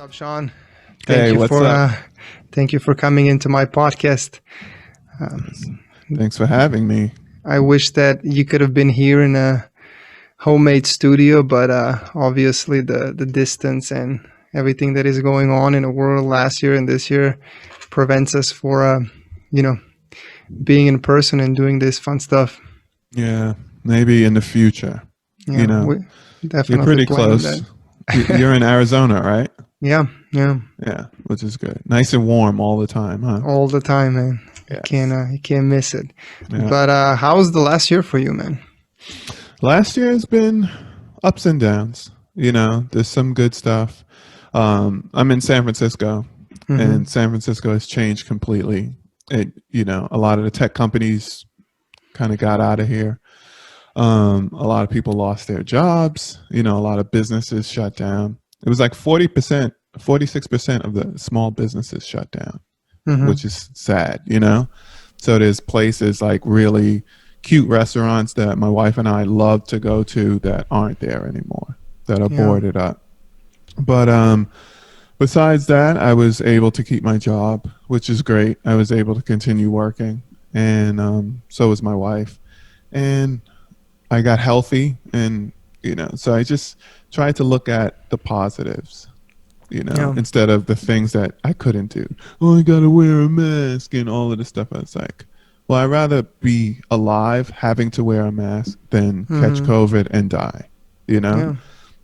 up, Sean? Hey, what's up? Thank you for coming into my podcast. Thanks for having me. I wish that you could have been here in a homemade studio, but obviously the distance and everything that is going on in the world last year and this year prevents us for you know being in person and doing this fun stuff. Yeah, maybe in the future. Yeah, we You're definitely pretty plan on close. that. You're in Arizona, right? Yeah, yeah, Yeah, which is good. Nice and warm all the time, huh? all the time, man. Yes. You can't miss it. Yeah. But how was the last year for you, man? Last year has been ups and downs. There's some good stuff. I'm in San Francisco, and San Francisco has changed completely. A lot of the tech companies kind of got out of here. A lot of people lost their jobs. A lot of businesses shut down. It was like 40%, 46% of the small businesses shut down, which is sad, So there's places like really cute restaurants that my wife and I love to go to that aren't there anymore, that are boarded up. But besides that, I was able to keep my job, which is great. I was able to continue working, and so was my wife. And I got healthy, and so I just tried to look at the positives, instead of the things that I couldn't do. Oh, I gotta wear a mask and all of this stuff. I was like, well, I'd rather be alive having to wear a mask than catch COVID and die, Yeah.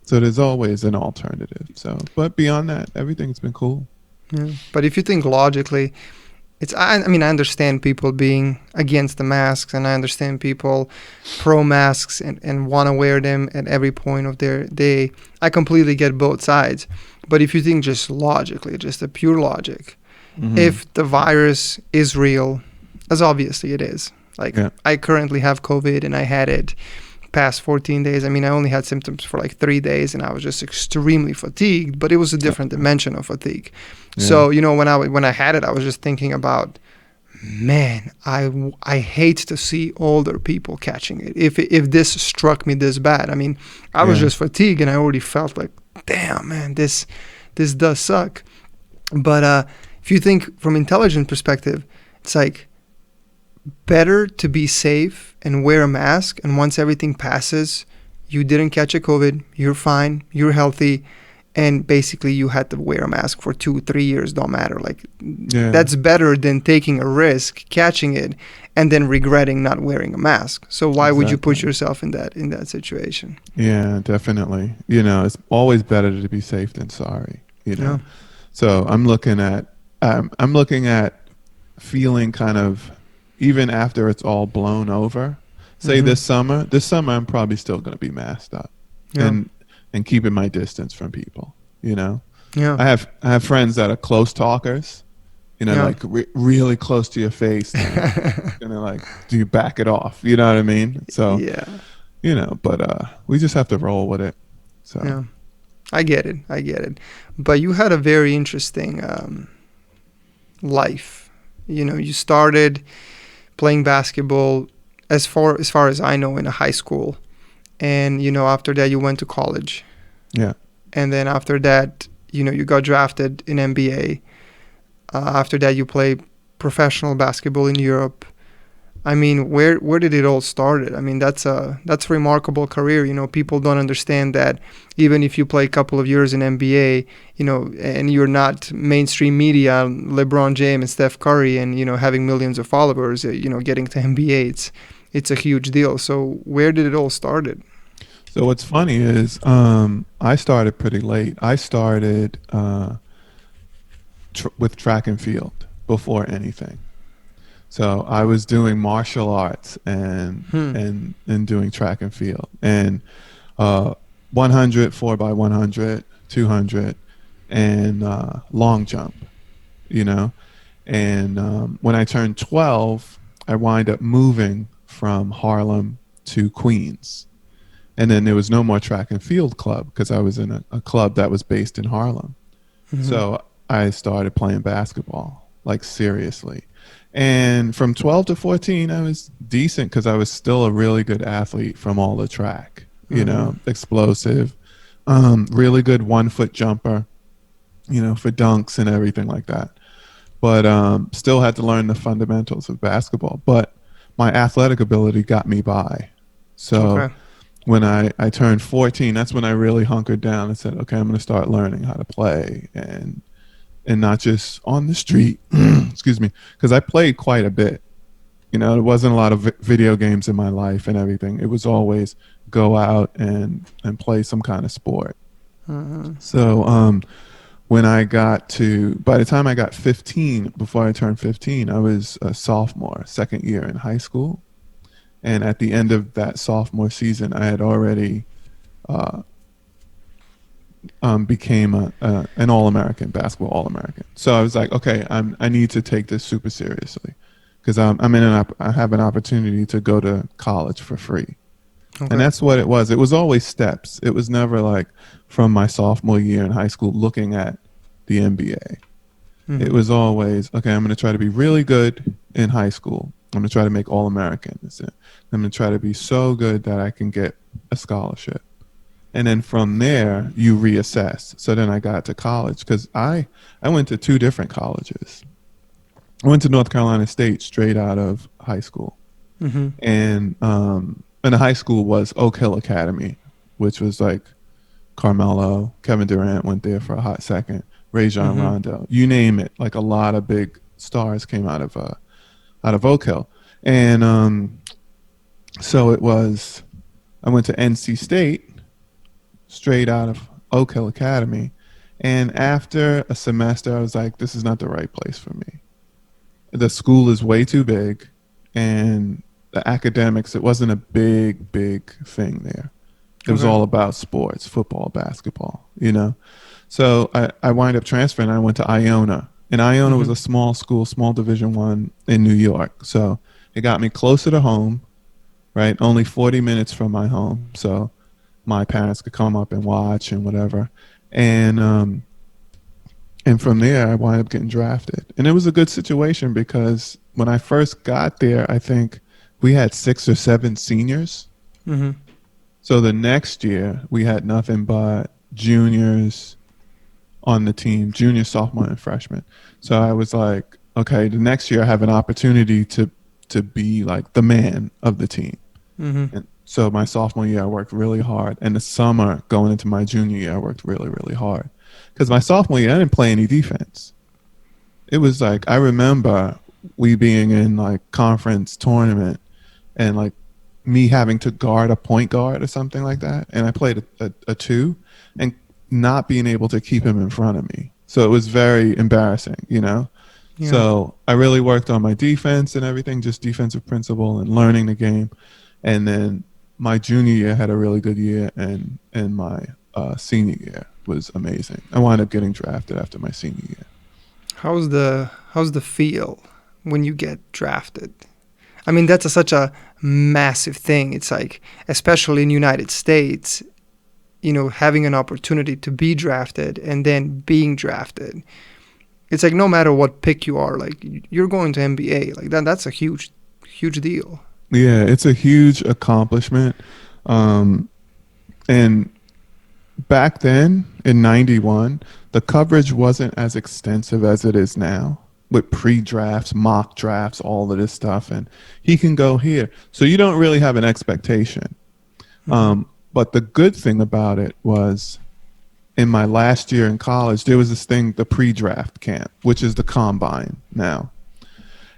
So there's always an alternative. So, but beyond that, everything's been cool. Yeah. But if you think logically, I mean, I understand people being against the masks, and I understand people pro masks and want to wear them at every point of their day. I completely get both sides. But if you think just logically, just a pure logic, if the virus is real, as obviously it is, like I currently have COVID and I had it past 14 days. I mean, I only had symptoms for like 3 days and I was just extremely fatigued, but it was a different dimension of fatigue. Yeah. So, when I had it, I was just thinking about, man, I hate to see older people catching it. If this struck me this bad, I mean, I was just fatigued and I already felt like, damn, man, this does suck. But if you think from intelligent perspective, it's like better to be safe and wear a mask, and once everything passes, you didn't catch a COVID, you're fine, you're healthy, and basically you had to wear a mask for 2-3 years, don't matter. Like that's better than taking a risk, catching it, and then regretting not wearing a mask. So why would you put yourself in that situation? Yeah, definitely. It's always better to be safe than sorry. So I'm looking at feeling kind of, even after it's all blown over, say this summer I'm probably still going to be masked up and keeping my distance from people, I have friends that are close talkers, like really close to your face, and like, do you back it off? You know what I mean? So, but we just have to roll with it. So yeah, I get it. But you had a very interesting life. You started playing basketball as far as I know in a high school, and after that you went to college, and then after that you got drafted in NBA. After that you played professional basketball in Europe. I mean, where did it all start? I mean, that's a remarkable career. People don't understand that even if you play a couple of years in NBA, and you're not mainstream media, LeBron James and Steph Curry, and having millions of followers, getting to NBA, it's a huge deal. So where did it all start? So what's funny is I started pretty late. I started with track and field before anything. So I was doing martial arts and doing track and field, and 100, 4x100, 200, and long jump, And when I turned 12, I wind up moving from Harlem to Queens. And then there was no more track and field club because I was in a club that was based in Harlem. So I started playing basketball, like seriously. And from 12 to 14, I was decent because I was still a really good athlete from all the track, explosive, really good 1 foot jumper, for dunks and everything like that. But still had to learn the fundamentals of basketball. But my athletic ability got me by. So Okay. when I turned 14, that's when I really hunkered down and said, okay, I'm going to start learning how to play and not just on the street. Excuse me, because I played quite a bit. There wasn't a lot of video games in my life and everything. It was always go out and play some kind of sport. Mm-hmm. So by the time I got 15, before I turned 15, I was a sophomore, second year in high school. And at the end of that sophomore season, I had already uh, became an All-American, basketball All-American. So I was like, okay, I need to take this super seriously because I have an opportunity to go to college for free. And Okay. that's what it was. It was always steps. It was never like from my sophomore year in high school looking at the NBA. It Mm-hmm. was always, okay, I'm going to try to be really good in high school. I'm going to try to make All-American. I'm going to try to be so good that I can get a scholarship. And then from there, you reassess. So then I got to college because I went to two different colleges. I went to North Carolina State straight out of high school. Mm-hmm. And the high school was Oak Hill Academy, which was like Carmelo, Kevin Durant went there for a hot second, Rajon Mm-hmm. Rondo, you name it. Like a lot of big stars came out of Oak Hill, and so it was. I went to NC State, straight out of Oak Hill Academy, and after a semester, I was like, "This is not the right place for me. The school is way too big, and the academics. It wasn't a big thing there. It was Okay. all about sports, football, basketball. So I wind up transferring. I went to Iona, and Iona was Mm-hmm. a small school, small Division 1 in New York. So it got me closer to home, right? Only 40 minutes from my home, so my parents could come up and watch and whatever. And from there, I wound up getting drafted, and it was a good situation because when I first got there, I think we had 6 or 7 seniors. Mm-hmm. So the next year, we had nothing but juniors on the team, junior, sophomore, and freshman. So I was like, okay, the next year I have an opportunity to be like the man of the team. Mm-hmm. And so my sophomore year, I worked really hard. And the summer going into my junior year, I worked really, really hard. Because my sophomore year, I didn't play any defense. It was like, I remember we being in like conference tournament and like me having to guard a point guard or something like that. And I played a two and not being able to keep him in front of me. So it was very embarrassing. Yeah. So I really worked on my defense and everything, just defensive principle and learning the game. And then my junior year had a really good year, and my senior year was amazing. I wound up getting drafted after my senior year. How's the feel when you get drafted? I mean, that's such a massive thing. It's like, especially in United States, having an opportunity to be drafted and then being drafted. It's like no matter what pick you are, like you're going to NBA. Like that's a huge deal. Yeah, it's a huge accomplishment. And back then in 91, the coverage wasn't as extensive as it is now with pre-drafts, mock drafts, all of this stuff. And he can go here. So you don't really have an expectation. Hmm. But the good thing about it was in my last year in college, there was this thing, the pre-draft camp, which is the combine now.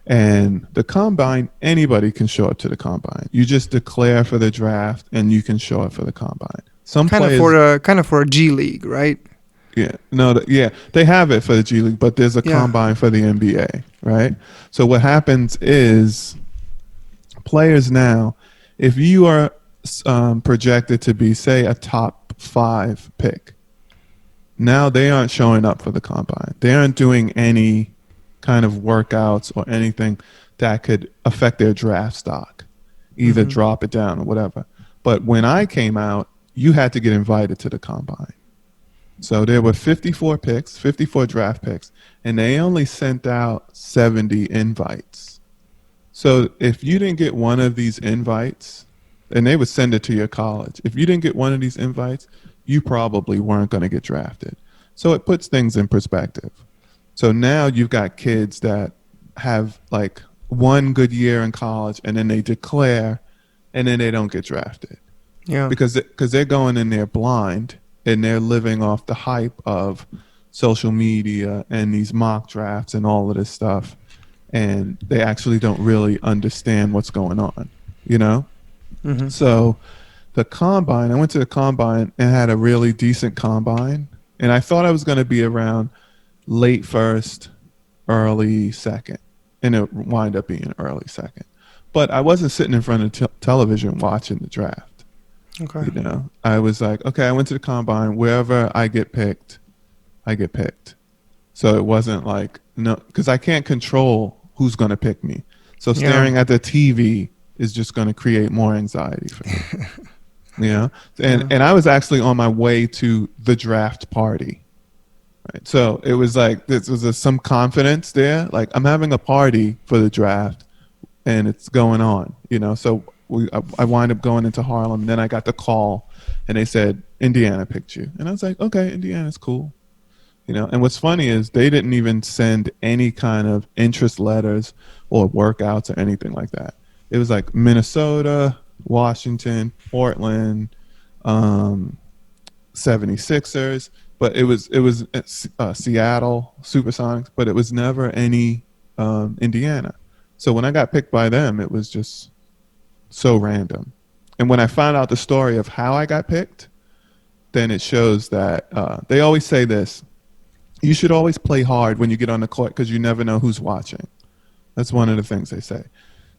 And the combine, anybody can show up to the combine. You just declare for the draft and you can show up for the combine. Some players, Kind of for a G League, right? yeah, no, yeah, they have it for the G League, but there's a Yeah. combine for the NBA, right? So what happens is players now, if you are projected to be, say, a top 5 pick, now they aren't showing up for the combine. They aren't doing any kind of workouts or anything that could affect their draft stock, either Hmm. drop it down or whatever. But when I came out, you had to get invited to the combine. So there were 54 picks, 54 draft picks, and they only sent out 70 invites. So if you didn't get one of these invites, and they would send it to your college, if you didn't get one of these invites, you probably weren't going to get drafted So it puts things in perspective. So now you've got kids that have like one good year in college and then they declare and then they don't get drafted Yeah. because they're going in there blind and they're living off the hype of social media and these mock drafts and all of this stuff, and they actually don't really understand what's going on, you know. Mm-hmm. So the combine, I went to the combine and had a really decent combine, and I thought I was going to be around late first, early second, and it wound up being early second. But I wasn't sitting in front of television watching the draft. Okay. You know, I was like, okay, I went to the combine. Wherever I get picked, I get picked. So it wasn't like, no, because I can't control who's going to pick me. So Yeah. staring at the TV is just going to create more anxiety for me. You know, and I was actually on my way to the draft party. Right. So it was like this was some confidence there. Like I'm having a party for the draft, and it's going on. You know, so I wind up going into Harlem. And then I got the call, and they said Indiana picked you, and I was like, okay, Indiana's cool. You know, and what's funny is they didn't even send any kind of interest letters or workouts or anything like that. It was like Minnesota, Washington, Portland, 76ers, but it was Seattle Supersonics, but it was never any Indiana. So when I got picked by them, it was just so random. And when I found out the story of how I got picked, then it shows that they always say this: you should always play hard when you get on the court because you never know who's watching. That's one of the things they say.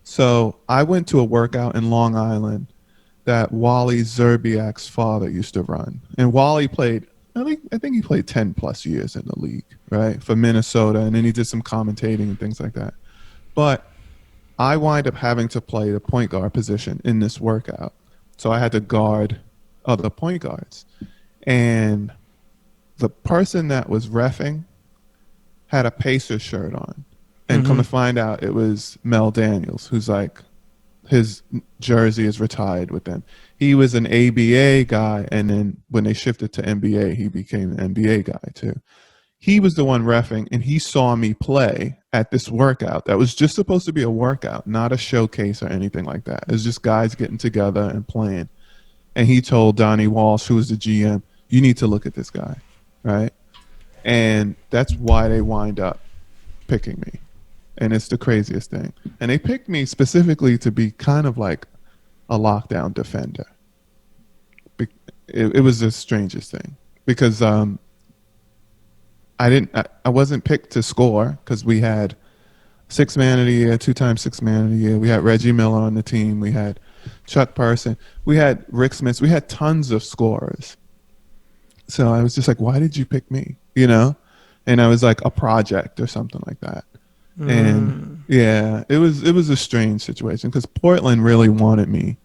So I went to a workout in Long Island that Wally Zerbiak's father used to run. And Wally played, I think he played 10 plus years in the league, right, for Minnesota. And then he did some commentating and things like that. But I wind up having to play the point guard position in this workout. So I had to guard other point guards. And the person that was reffing had a Pacers shirt on. And come to find out, it was Mel Daniels, who's like, his jersey is retired with them. He was an ABA guy, and then when they shifted to NBA, he became an NBA guy too. He was the one reffing, and he saw me play at this workout that was just supposed to be a workout, not a showcase or anything like that. It was just guys getting together and playing. And he told Donnie Walsh, who was the GM, you need to look at this guy, right? And that's why they wind up picking me. And it's the craziest thing. And they picked me specifically to be kind of like a lockdown defender. It was the strangest thing because I wasn't picked to score because we had 6 man of the year, 2-time 6 man of the year. We had Reggie Miller on the team. We had Chuck Person. We had Rick Smith. We had tons of scorers. So I was just like, why did you pick me? You know? And I was like a project or something like that. And yeah, it was a strange situation because Portland really wanted me,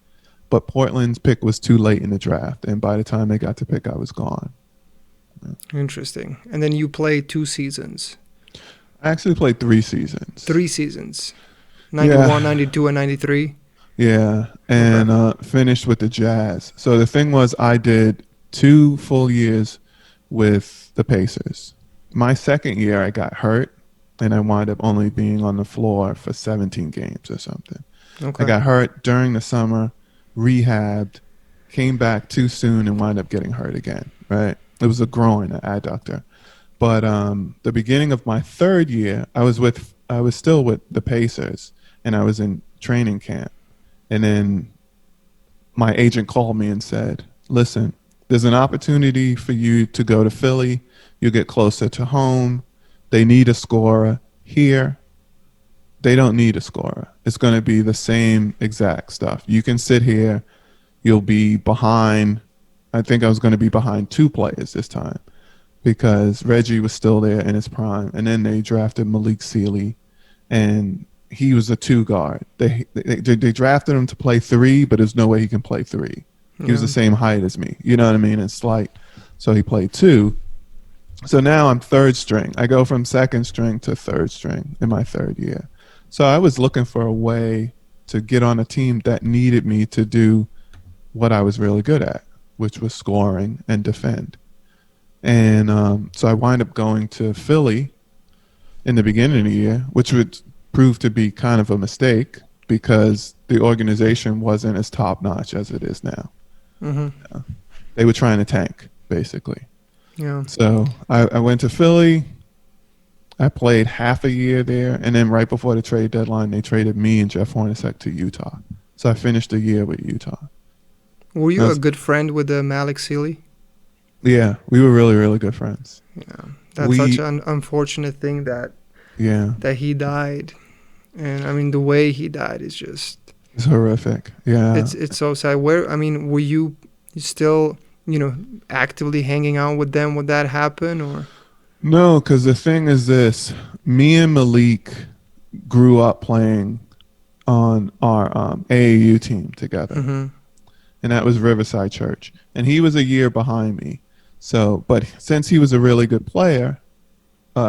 but Portland's pick was too late in the draft, and by the time they got to pick, I was gone. Interesting. And then you played 2 seasons. I actually played 3 seasons. 3 seasons. 91, yeah. 92, and 93. Yeah, and finished with the Jazz. So the thing was, I did 2 full years with the Pacers. My second year, I got hurt. And I wound up only being on the floor for 17 games or something. Okay. I got hurt during the summer, rehabbed, came back too soon, and wound up getting hurt again, right? It was a groin, an adductor. But the beginning of my 3rd year, I was still with the Pacers, and I was in training camp. And then my agent called me and said, listen, there's an opportunity for you to go to Philly. You'll get closer to home. They need a scorer. Here, they don't need a scorer. It's going to be the same exact stuff. You can sit here. You'll be behind. I think I was going to be behind 2 players this time because Reggie was still there in his prime. And then they drafted Malik Sealy, and he was a 2 guard. They drafted him to play 3, but there's no way he can play 3. He was the same height as me. You know what I mean? It's slight. So he played 2. So now I'm 3rd string. I go from 2nd string to 3rd string in my 3rd year. So I was looking for a way to get on a team that needed me to do what I was really good at, which was scoring and defend. And so I wind up going to Philly in the beginning of the year, which would prove to be kind of a mistake because the organization wasn't as top notch as it is now. Mm-hmm. They were trying to tank, basically. Yeah. So I went to Philly. I played half a year there, and then right before the trade deadline, they traded me and Jeff Hornacek to Utah. So I finished the year with Utah. Were you a That's, good friend with Malik Sealy? yeah, we were really, really good friends. Yeah. That's such We, an unfortunate thing yeah, that he died. And I mean, the way he died is just, it's horrific. Yeah. it's so sad. Where, I mean, were you still, actively hanging out with them when that happened, or? No, because the thing is this: me and Malik grew up playing on our AAU team together, Mm-hmm. and that was Riverside Church. And he was a year behind me. So, but since he was a really good player,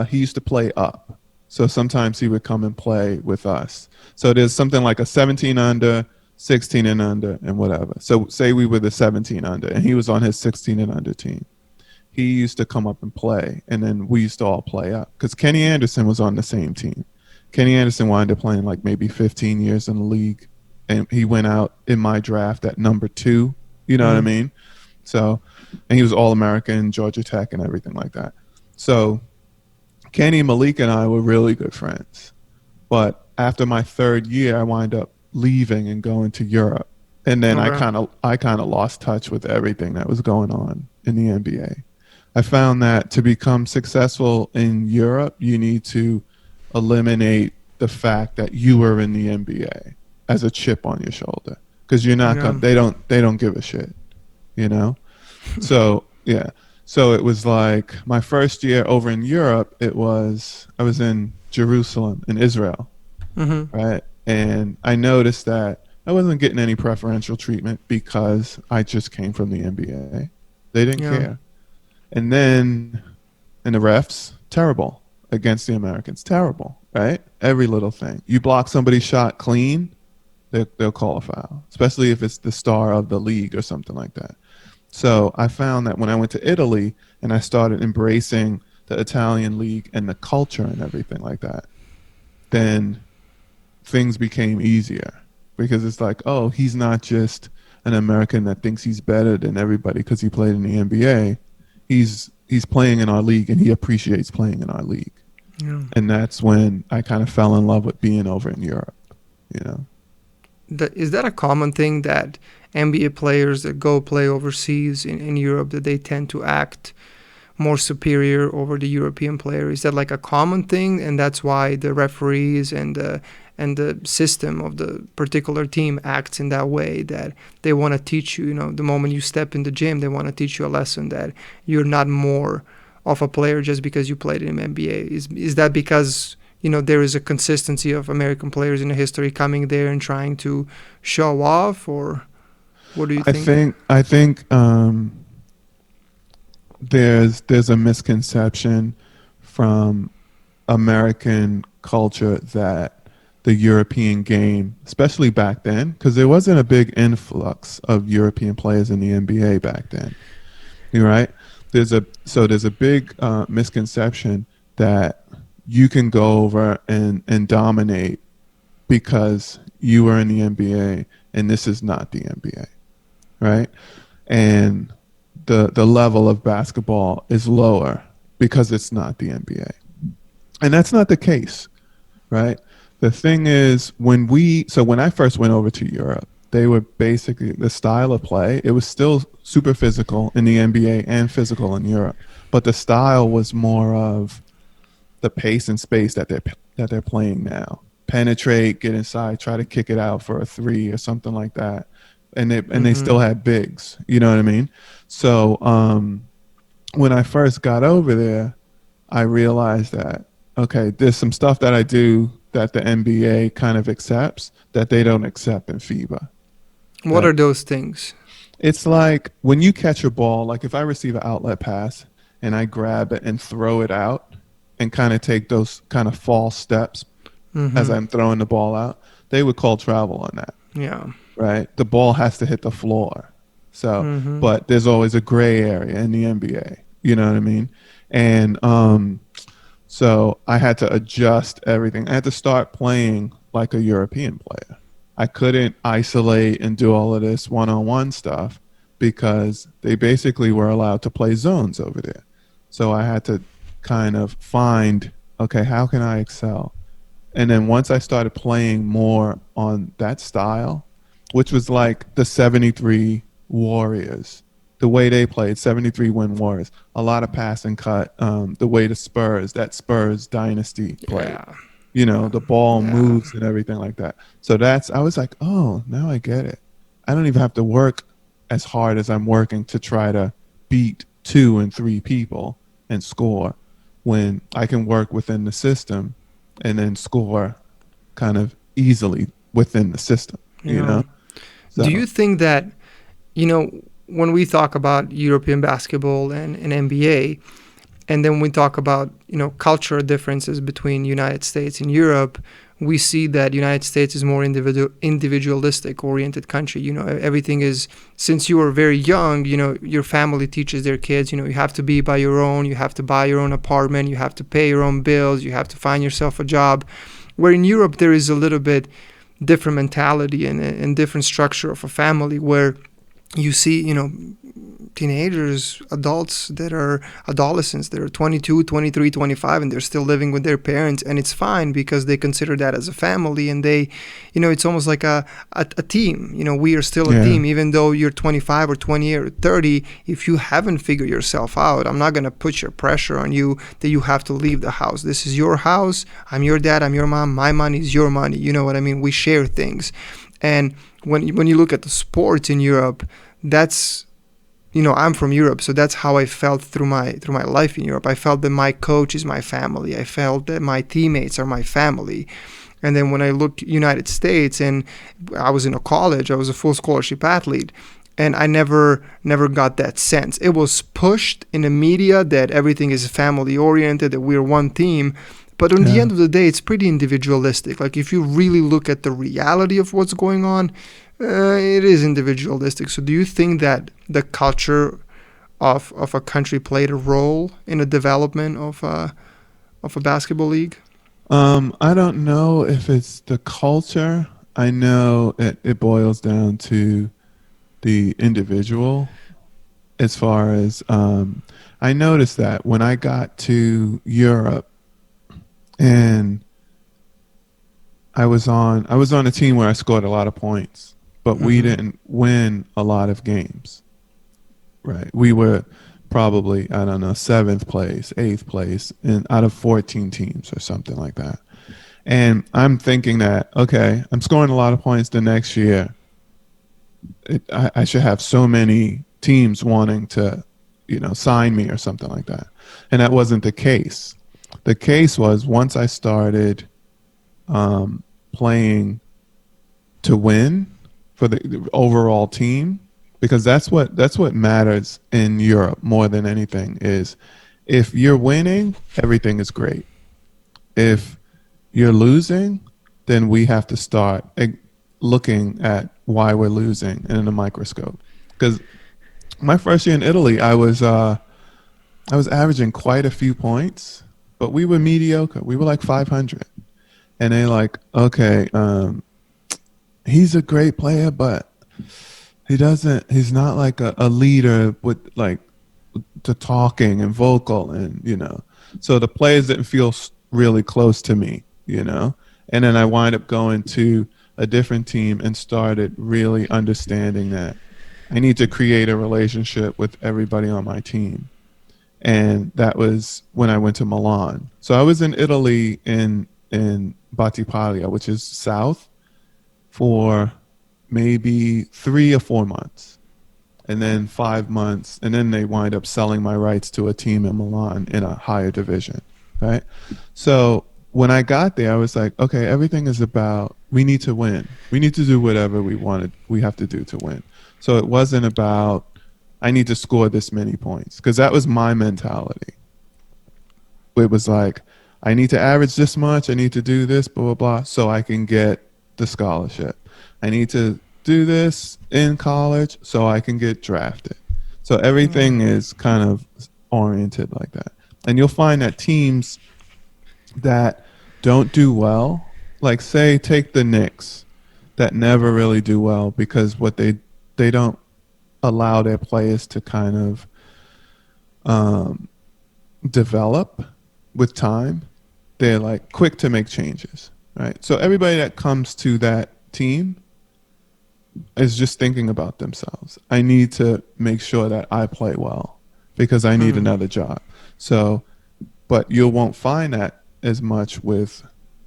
he used to play up. So sometimes he would come and play with us. So there's something like a 17 under, 16 and under, and whatever. So say we were the 17 under, and he was on his 16 and under team. He used to come up and play, and then we used to all play up. Because Kenny Anderson was on the same team. Kenny Anderson wound up playing like maybe 15 years in the league, and he went out in my draft at number 2. You know what I mean? So, and he was All-American, Georgia Tech, and everything like that. So Kenny, Malik, and I were really good friends. But after my 3rd year, I wind up leaving and going to Europe. And then Okay. I kind of lost touch with everything that was going on in the NBA. I found that to become successful in Europe, you need to eliminate the fact that you were in the NBA as a chip on your shoulder, because you're not Yeah. going. They don't give a shit, you know. So yeah. So it was like my first year over in Europe. I was in Jerusalem in Israel, Mm-hmm. right? And I noticed that I wasn't getting any preferential treatment because I just came from the NBA. They didn't Yeah. care. And then, and the refs, terrible against the Americans, terrible, right? Every little thing. You block somebody's shot clean, they'll call a foul, especially if it's the star of the league or something like that. So I found that when I went to Italy and I started embracing the Italian league and the culture and everything like that, then things became easier, because it's like, oh, he's not just an American that thinks he's better than everybody because he played in the NBA. He's playing in our league and he appreciates playing in our league. Yeah. And that's when I kind of fell in love with being over in Europe, you know. Is that a common thing that NBA players that go play overseas in Europe, that they tend to act more superior over the European player? Is that like a common thing, and that's why the referees and the system of the particular team acts in that way, that they want to teach you, the moment you step in the gym, they want to teach you a lesson that you're not more of a player just because you played in NBA? Is that because there is a consistency of American players in the history coming there and trying to show off, or what do you think? I think there's a misconception from American culture that the European game, especially back then, because there wasn't a big influx of European players in the NBA back then. You're right. There's a big misconception that you can go over and dominate because you were in the NBA and this is not the NBA, right? And the level of basketball is lower because it's not the NBA. And that's not the case, right? The thing is, when I first went over to Europe, they were basically, the style of play, it was still super physical in the NBA and physical in Europe, but the style was more of the pace and space that they're playing now. Penetrate, get inside, try to kick it out for a 3 or something like that. And they still had bigs, you know what I mean? So when I first got over there, I realized that, okay, there's some stuff that I do that the NBA kind of accepts that they don't accept in FIBA. What are those things? It's like when you catch a ball, like if I receive an outlet pass and I grab it and throw it out and kind of take those kind of false steps as I'm throwing the ball out, they would call travel on that. Yeah. Right? The ball has to hit the floor. So, but there's always a gray area in the NBA. You know what I mean? And so I had to adjust everything. I had to start playing like a European player. I couldn't isolate and do all of this one-on-one stuff because they basically were allowed to play zones over there. So I had to kind of find, okay, how can I excel? And then once I started playing more on that style, which was like the 73 Warriors, the way they played, 73 win Warriors, a lot of pass and cut, the way the Spurs, that Spurs dynasty played. Yeah. You know, the ball Yeah. moves and everything like that. So I was like, oh, now I get it. I don't even have to work as hard as I'm working to try to beat 2 and 3 people and score when I can work within the system and then score kind of easily within the system, You know, do So, you think that, you know, when we talk about European basketball and NBA, and then we talk about, you know, cultural differences between United States and Europe, we see that United States is more individualistic oriented country. You know, everything is, since you are very young, you know, your family teaches their kids, you know, you have to be by your own, you have to buy your own apartment, you have to pay your own bills, you have to find yourself a job. Where in Europe there is a little bit different mentality and different structure of a family, where you see, you know, teenagers, adults that are adolescents, that are 22, 23, 25, and they're still living with their parents, and it's fine because they consider that as a family, and they, you know, it's almost like a team. You know, we are still a yeah, team, even though you're 25 or 20 or 30. If you haven't figured yourself out, I'm not going to put your pressure on you that you have to leave the house. This is your house. I'm your dad. I'm your mom. My money is your money. You know what I mean? We share things. And when you look at the sports in Europe, that's, you know, I'm from Europe, so that's how I felt through my life in Europe. I felt that my coach is my family. I felt that my teammates are my family. And then when I looked United States, and I was in a college, I was a full scholarship athlete, and I never got that sense. It was pushed in the media that everything is family oriented, that we're one team. But on the yeah. end of the day, it's pretty individualistic. Like, if you really look at the reality of what's going on, it is individualistic. So do you think that the culture of a country played a role in the development of a basketball league? I don't know if it's the culture. I know it boils down to the individual as far as I noticed that when I got to Europe and I was on a team where I scored a lot of points, but we Mm-hmm. didn't win a lot of games. Right. We were probably, I don't know, seventh place, eighth place in out of 14 teams or something like that. And I'm thinking that, okay, I'm scoring a lot of points the next year. I should have so many teams wanting to, sign me or something like that. And that wasn't the case. The case was once I started playing to win for the overall team, because that's what matters in Europe more than anything is if you're winning, everything is great. If you're losing, then we have to start looking at why we're losing in a microscope. Because my first year in Italy, I was averaging quite a few points, but we were mediocre. We were like 500, and they like, okay, he's a great player, but he's not like a leader with like the talking and vocal and. So the players didn't feel really close to me. And then I wind up going to a different team and started really understanding that I need to create a relationship with everybody on my team. And that was when I went to Milan. So I was in Italy in Battipaglia, which is south, for maybe 3 or 4 months, and then 5 months, and then they wind up selling my rights to a team in Milan in a higher division, right? So when I got there, I was like, okay, everything is about we need to win. We need to do whatever we have to do to win. So it wasn't about I need to score this many points because that was my mentality. It was like I need to average this much. I need to do this, blah blah blah, so I can get the scholarship. I need to do this in college so I can get drafted. So Yeah. everything is kind of oriented like that. And you'll find that teams that don't do well, like say take the Knicks, that never really do well because what they don't allow their players to kind of um, develop with time. They're like quick to make changes, right? So everybody that comes to that team is just thinking about themselves. I need to make sure that I play well because I need Hmm. another job. So, but you won't find that as much with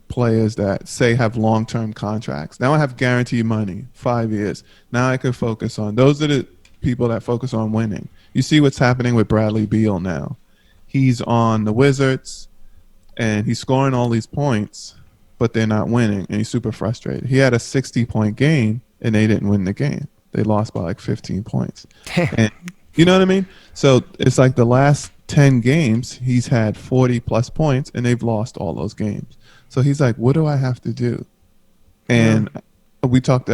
players that say have long-term contracts. Now I have guaranteed money, 5 years. Now I can focus on those are the people that focus on winning. You see what's happening with Bradley Beal now. He's on the Wizards and he's scoring all these points, but they're not winning, and he's super frustrated. He had a 60-point game, and they didn't win the game. They lost by like 15 points. Damn. And you know what I mean? So it's like the last 10 games, he's had 40 plus points, and they've lost all those games. So he's like, what do I have to do? Yeah. And we talked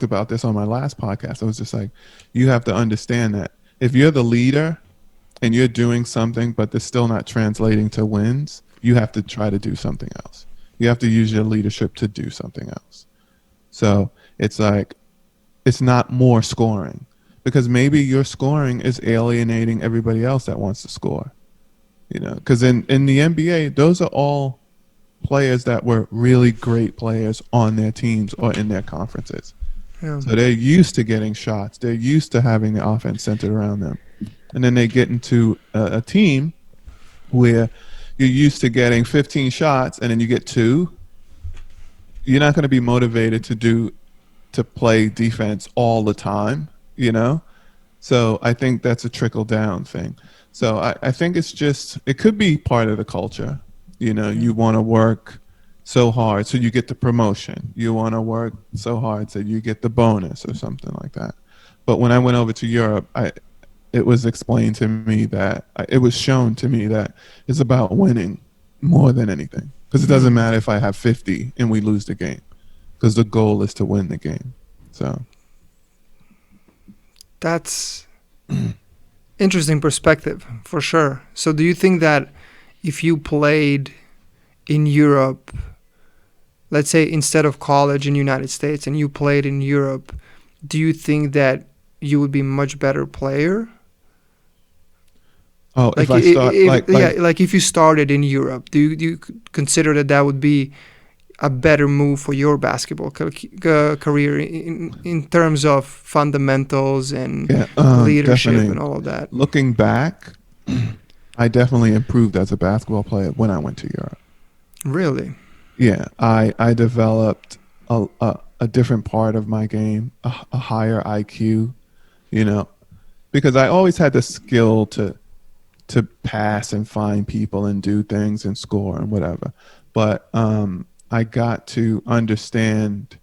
about this on my last podcast. I was just like, you have to understand that if you're the leader and you're doing something, but they're still not translating to wins, you have to try to do something else. You have to use your leadership to do something else. So it's like, it's not more scoring because maybe your scoring is alienating everybody else that wants to score. You know, because in the NBA, those are all players that were really great players on their teams or in their conferences. Yeah. So they're used to getting shots. They're used to having the offense centered around them. And then they get into a team where you're used to getting 15 shots and then you get two. You're not going to be motivated to play defense all the time, you know? So I think that's a trickle down thing. So I think it's just, it could be part of the culture. You know, you want to work so hard so you get the promotion. You want to work so hard so you get the bonus or something like that. But when I went over to Europe, it was explained to me that it was shown to me that it's about winning more than anything. Because it doesn't matter if I have 50 and we lose the game, because the goal is to win the game. So That's interesting perspective for sure. So do you think that if you played in Europe, let's say instead of college in the United States and you played in Europe, do you think that you would be much better player? oh, Like if I start yeah, like if you started in Europe, do you consider that that would be a better move for your basketball career in terms of fundamentals and yeah, leadership and definitely. all of that? Looking back, I definitely improved as a basketball player when I went to Europe. Really? Yeah, I developed a different part of my game, a higher IQ, you know, because I always had the skill to pass and find people and do things and score and whatever. But I got to understand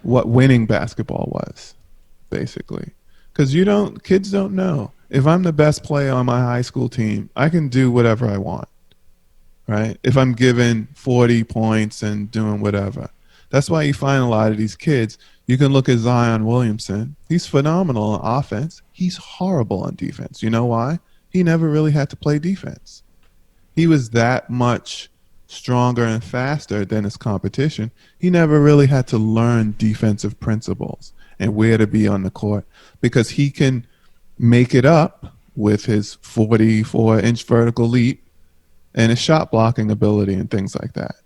what winning basketball was, basically, because kids don't know. If I'm the best player on my high school team, I can do whatever I want, right? If I'm given 40 points and doing whatever. That's why you find a lot of these kids. You can look at Zion Williamson. He's phenomenal on offense. He's horrible on defense. You know why? He never really had to play defense. He was that much stronger and faster than his competition. He never really had to learn defensive principles and where to be on the court because he can make it up with his 44-inch vertical leap and his shot blocking ability and things like that.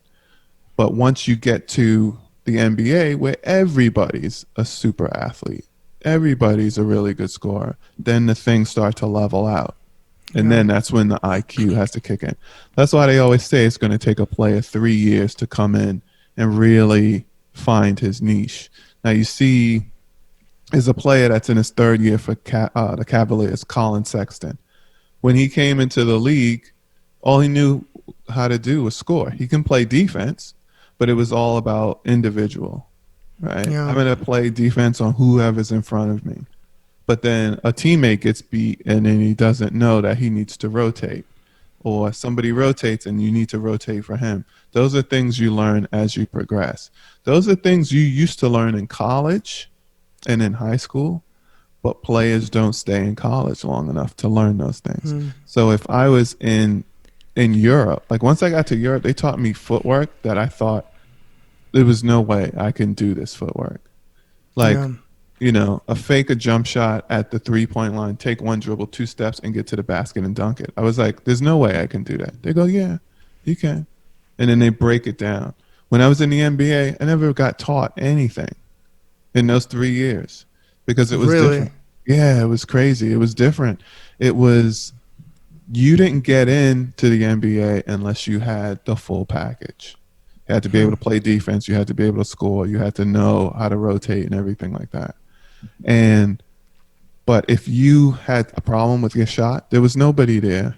But once you get to the NBA where everybody's a super athlete, everybody's a really good scorer, then the things start to level out. And Yeah. then that's when the IQ has to kick in. That's why they always say it's going to take a player 3 years to come in and really find his niche. Now you see is a player that's in his third year for the Cavaliers, Colin Sexton. When he came into the league, all he knew how to do was score. He can play defense, but it was all about individual, right? I'm Yeah. going to play defense on whoever's in front of me. But then a teammate gets beat and then he doesn't know that he needs to rotate. Or somebody rotates and you need to rotate for him. Those are things you learn as you progress. Those are things you used to learn in college and in high school, but players don't stay in college long enough to learn those things. Mm. So if I was in Europe, like once I got to Europe, they taught me footwork that I thought there was no way I can do this footwork. Like, Yeah. a fake a jump shot at the 3-point line, take one dribble, 2 steps, and get to the basket and dunk it. I was like, there's no way I can do that. They go, yeah, you can. And then they break it down. When I was in the NBA, I never got taught anything in those 3 years because it was Really? different. Yeah, it was crazy. It was different. It was, you didn't get into the NBA unless you had the full package. You had to be able Hmm. to play defense. You had to be able to score. You had to know how to rotate and everything like that. And but if you had a problem with your shot, there was nobody there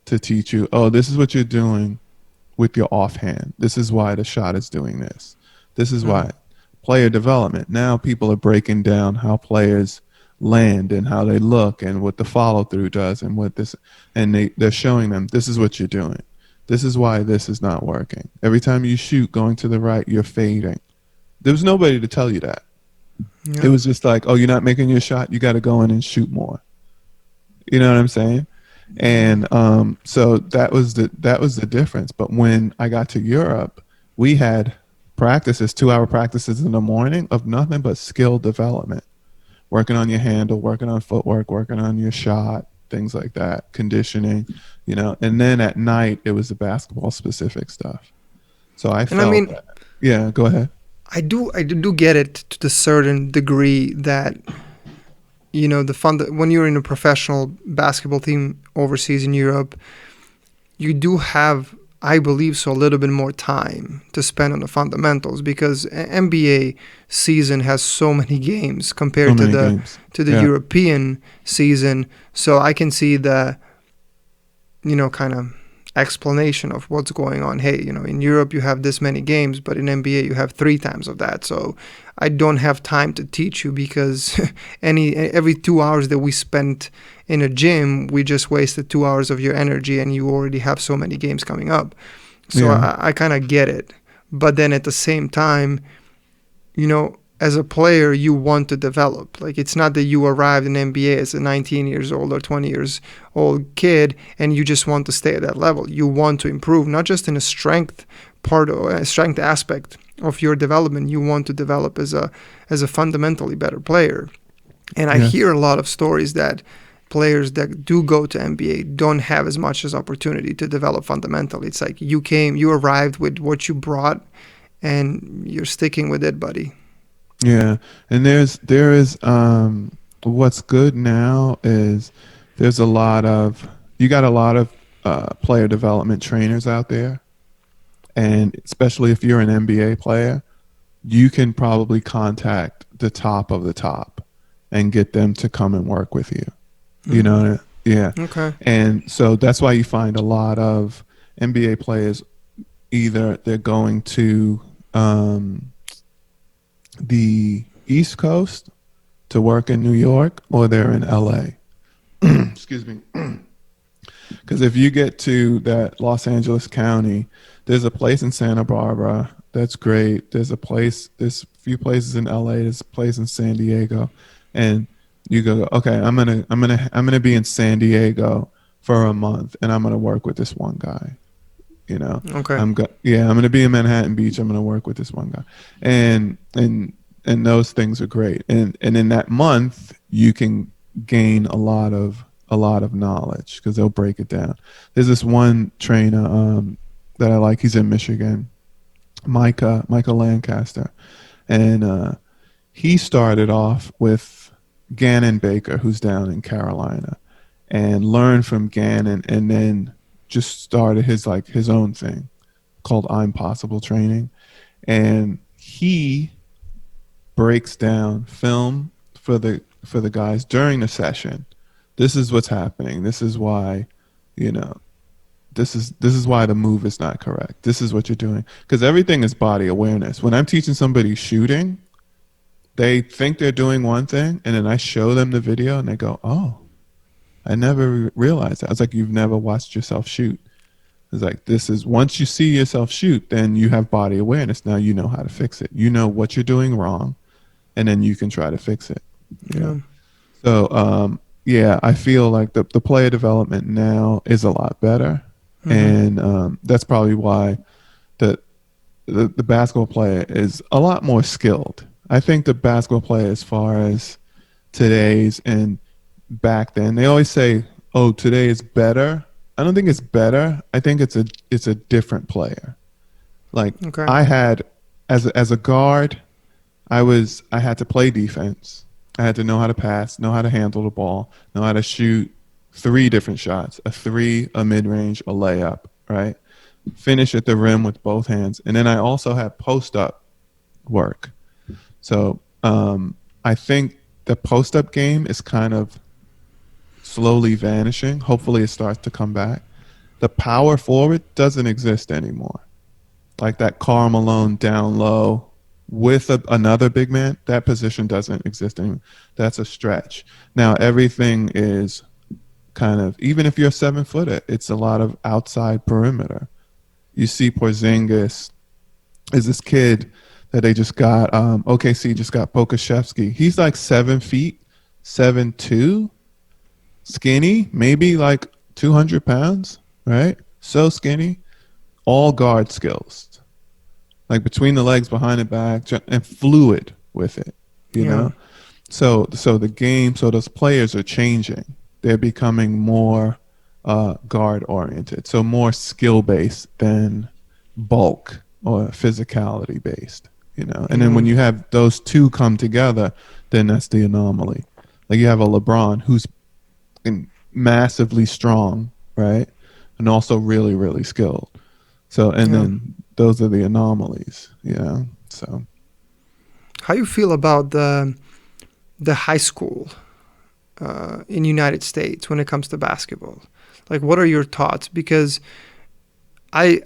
to teach you, oh, this is what you're doing with your offhand. This is why the shot is doing this. This is Hmm. why. Player development. Now people are breaking down how players land and how they look and what the follow through does and what this, and they're showing them, this is what you're doing. This is why this is not working. Every time you shoot going to the right, you're fading. There was nobody to tell you that. It Yeah. was just like, oh, you're not making your shot. You got to go in and shoot more. You know what I'm saying? And so that was the difference. But when I got to Europe, we had practices, 2-hour practices in the morning of nothing but skill development, working on your handle, working on footwork, working on your shot, things like that, conditioning, And then at night, it was the basketball specific stuff. So I And I felt mean, that. Yeah, go ahead. I do get it to the certain degree that the fund when you're in a professional basketball team overseas in Europe, you do have, I believe so, a little bit more time to spend on the fundamentals because NBA season has so many games So compared to many the games. to the Yeah. European season. So I can see the kind of explanation of what's going on. Hey, in Europe you have this many games, but in NBA you have 3 times of that. So I don't have time to teach you because every 2 hours that we spent in a gym, we just wasted 2 hours of your energy, and you already have so many games coming up. So Yeah. I kind of get it, but then at the same time, as a player, you want to develop. Like, it's not that you arrived in NBA as a 19 years old or 20 years old kid and you just want to stay at that level. You want to improve, not just in a strength strength aspect of your development. You want to develop as a fundamentally better player. And I Yes. hear a lot of stories that players that do go to NBA don't have as much as opportunity to develop fundamentally. It's like you arrived with what you brought, and you're sticking with it, buddy. Yeah, and there is what's good now is there's a lot of you got a lot of player development trainers out there, and especially if you're an NBA player, you can probably contact the top of the top and get them to come and work with you. You Mm. know, yeah, Okay. and so that's why you find a lot of NBA players either they're going to the East Coast to work in New York or they're in LA. Excuse me. Because if you get to that Los Angeles County, there's a place in Santa Barbara that's great. There's a few places in LA, there's a place in San Diego. And you go, okay, I'm gonna be in San Diego for a month and I'm gonna work with this one guy. You know, Okay. I'm gonna be in Manhattan Beach. I'm gonna work with this one guy, and those things are great. And in that month, you can gain a lot of knowledge because they'll break it down. There's this one trainer that I like. He's in Michigan, Micah Lancaster, and he started off with Gannon Baker, who's down in Carolina, and learned from Gannon, and then just started his own thing called I'm Possible Training, and he breaks down film for the guys during the session. This is what's happening. This is why, you know, this is why the move is not correct. This is what you're doing because everything is body awareness. When I'm teaching somebody shooting, they think they're doing one thing, and then I show them the video, and they go, "Oh, I never realized that." I was like, "You've never watched yourself shoot." It's like this is once you see yourself shoot, then you have body awareness. Now you know how to fix it. You know what you're doing wrong, and then you can try to fix it. You Yeah. know. So yeah, I feel like the player development now is a lot better, Mm-hmm. and that's probably why the, the basketball player is a lot more skilled. I think the basketball player, as far as today's and back then, they always say, "Oh, today is better." I don't think it's better. I think it's a different player. Like Okay. I had as a guard, I had to play defense. I had to know how to pass, know how to handle the ball, know how to shoot three different shots: a three, a mid range, a layup. Right, finish at the rim with both hands, and then I also had post up work. So I think the post up game is kind of slowly vanishing. Hopefully, it starts to come back. The power forward doesn't exist anymore. Like that Karl Malone down low with another big man, that position doesn't exist anymore. That's a stretch. Now everything is kind of, even if you're 7 footer, it's a lot of outside perimeter. You see Porzingis is this kid that they just got. OKC just got Pokashevsky. He's like 7 feet, 7'2", skinny, maybe like 200 pounds, right? So skinny, all guard skills, like between the legs, behind the back, and fluid with it, you Yeah. know? So the game, so those players are changing. They're becoming more guard oriented, so more skill based than bulk or physicality based, you know? And then Yeah. when you have those two come together, then that's the anomaly. Like you have a LeBron who's massively strong, right? And also really, really skilled. So, and Yeah. then those are the anomalies, you know? So, How you feel about the high school in United States when it comes to basketball? Like, what are your thoughts? Because I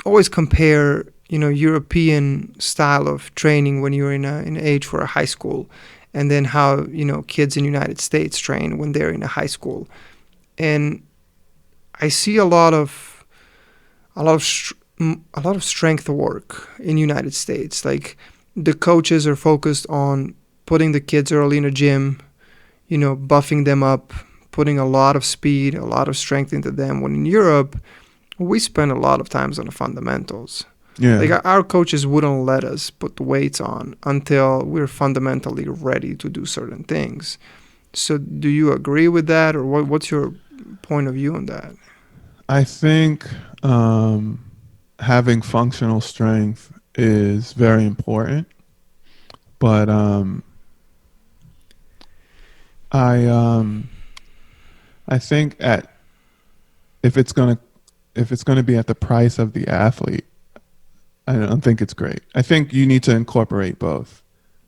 always compare, European style of training when you're in age for a high school, and then how kids in United States train when they're in a high school, and I see a lot of a lot of strength work in United States. Like the coaches are focused on putting the kids early in a gym, buffing them up, putting a lot of speed, a lot of strength into them. When in Europe, we spend a lot of times on the fundamentals. Like yeah. our coaches wouldn't let us put the weights on until we're fundamentally ready to do certain things. So, do you agree with that, or what's your point of view on that? I think having functional strength is very important, but I I think at if it's gonna if it's gonna be at the price of the athlete, I don't think it's great. I think you need to incorporate both.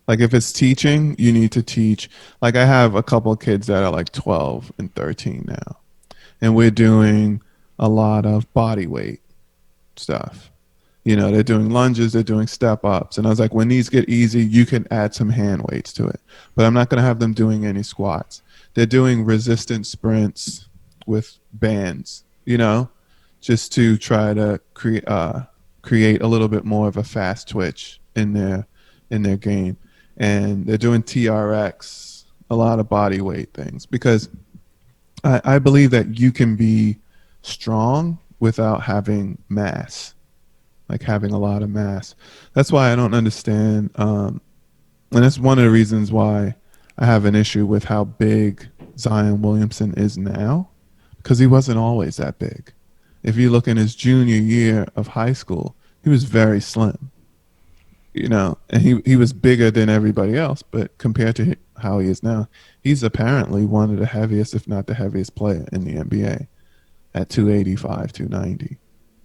Like if it's teaching, you need to teach. Like I have a couple of kids that are like 12 and 13 now, and we're doing a lot of body weight stuff. You know, they're doing lunges, they're doing step ups. And I was like, when these get easy, you can add some hand weights to it. But I'm not going to have them doing any squats. They're doing resistance sprints with bands, just to try to create a little bit more of a fast twitch in their game. And they're doing TRX, a lot of body weight things, because I believe that you can be strong without having mass, like having a lot of mass. That's why I don't understand, and that's one of the reasons why I have an issue with how big Zion Williamson is now, because he wasn't always that big. If you look in his junior year of high school, he was very slim, and he was bigger than everybody else, but compared to how he is now, he's apparently one of the heaviest, if not the heaviest player in the NBA at 285, 290,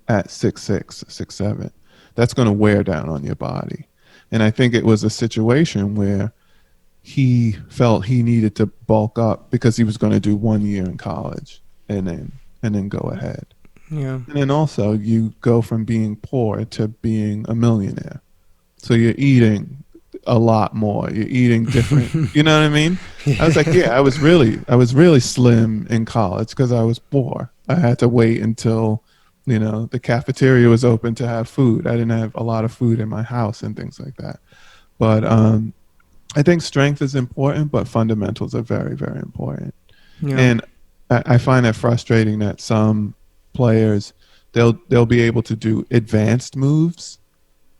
at 6'6", 6'7". That's going to wear down on your body. And I think it was a situation where he felt he needed to bulk up because he was going to do 1 year in college and then go ahead. Yeah. And then also you go from being poor to being a millionaire. So you're eating a lot more. You're eating different. You know what I mean? I was like, Yeah. yeah, I was really slim in college because I was poor. I had to wait until, the cafeteria was open to have food. I didn't have a lot of food in my house and things like that. But I think strength is important, but fundamentals are very, very important. Yeah. And I find that frustrating that some players they'll be able to do advanced moves,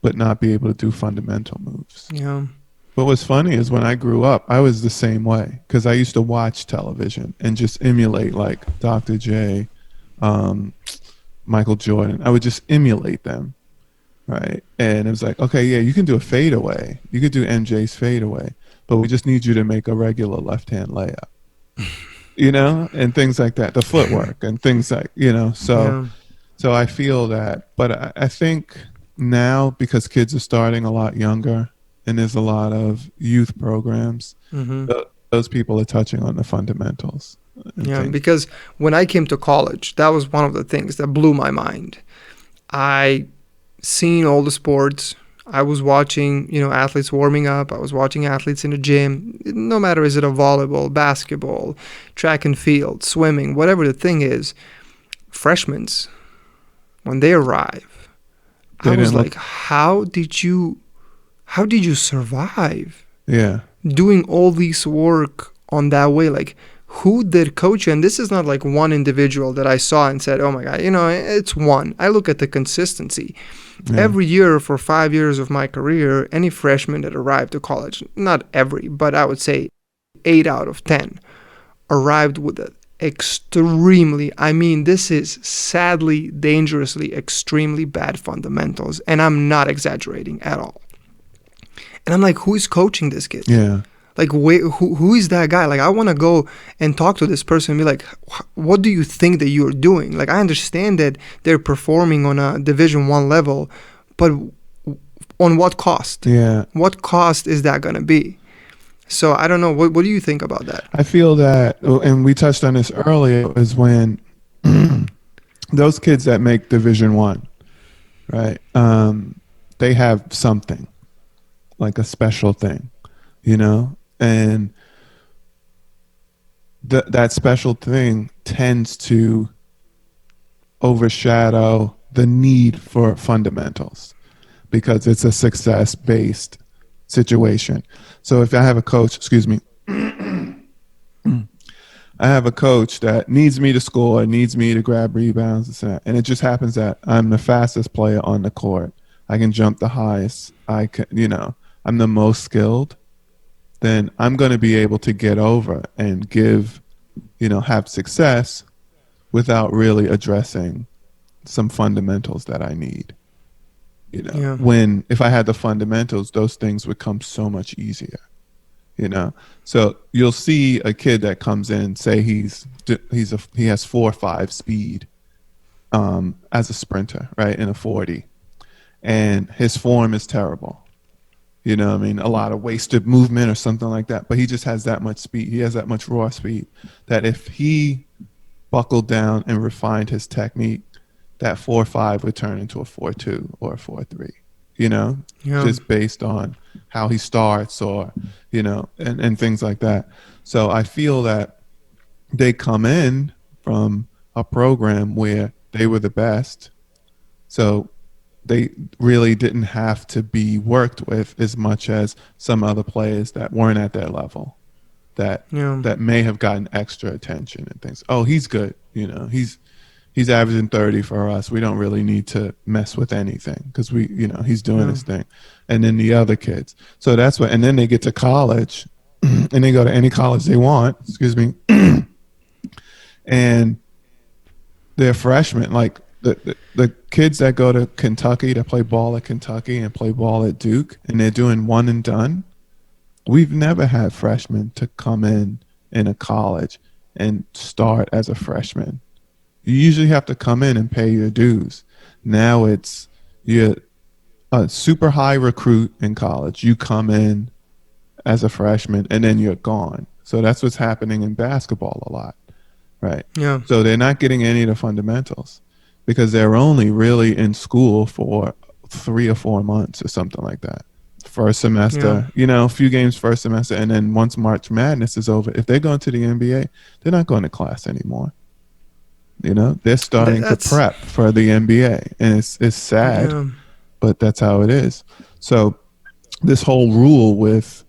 but not be able to do fundamental moves. Yeah. But what's funny is when I grew up, I was the same way because I used to watch television and just emulate like Dr. J, um, Michael Jordan. I would just emulate them, right? And it was like, okay, yeah, you can do a fadeaway. You could do MJ's fadeaway, but we just need you to make a regular left-hand layup, and things like that. The footwork and things like, so Yeah. so I feel that, but I think now because kids are starting a lot younger and there's a lot of youth programs, Mm-hmm. those people are touching on the fundamentals and Yeah, things. because when I came to college, that was one of the things that blew my mind. I seen all the sports. I was watching, athletes warming up. I was watching athletes in the gym. No matter is it a volleyball, basketball, track and field, swimming, whatever the thing is, freshmen, when they arrive, I They was didn't like, look, how did you survive yeah, doing all this work on that way? Like, who did coach you? And this is not like one individual that I saw and said, oh my God, it's one. I look at the consistency. yeah, Every year for 5 years of my career, any freshman that arrived to college, not every, but I would say 8 out of 10, arrived with an extremely, I mean, this is sadly, dangerously, extremely bad fundamentals. And I'm not exaggerating at all. And I'm like, who is coaching this kid? yeah, Like, wait, who is that guy? Like, I want to go and talk to this person and be like, what do you think that you're doing? Like, I understand that they're performing on a Division I level, but on what cost? yeah. What cost is that going to be? So I don't know. What do you think about that? I feel that, and we touched on this earlier, is when those kids that make Division One, right? They have something like a special thing, and that special thing tends to overshadow the need for fundamentals because it's a success based situation. So if I have a coach, excuse me, I have a coach that needs me to score, needs me to grab rebounds, and it just happens that I'm the fastest player on the court. I can jump the highest. I'm the most skilled. Then I'm going to be able to get over and have success without really addressing some fundamentals that I need. Yeah. When if I had the fundamentals, those things would come so much easier. So you'll see a kid that comes in, say he has 4.5 speed as a sprinter, right, in a 40, and his form is terrible. A lot of wasted movement or something like that. But he just has that much speed. He has that much raw speed that if he buckled down and refined his technique, that 4.5 would turn into a 4.2 or a 4.3. Yeah. Just based on how he starts or, and things like that. So I feel that they come in from a program where they were the best. So they really didn't have to be worked with as much as some other players that weren't at that level that Yeah. that may have gotten extra attention and things. Oh, he's good. He's averaging 30 for us. We don't really need to mess with anything because he's doing his thing. And then the other kids. So that's what, and then they get to college and they go to any college they want, excuse me. And they're freshmen. Like the kids that go to Kentucky to play ball at Kentucky and play ball at Duke and they're doing one and done. We've never had freshmen to come in a college and start as a freshman. You usually have to come in and pay your dues. Now you're a super high recruit in college. You come in as a freshman and then you're gone. So that's what's happening in basketball a lot, right? Yeah. So they're not getting any of the fundamentals because they're only really in school for 3 or 4 months or something like that. First semester, a few games first semester, and then once March Madness is over, if they're going to the NBA, they're not going to class anymore. They're starting to prep for the NBA, and it's sad, but that's how it is. So this whole rule with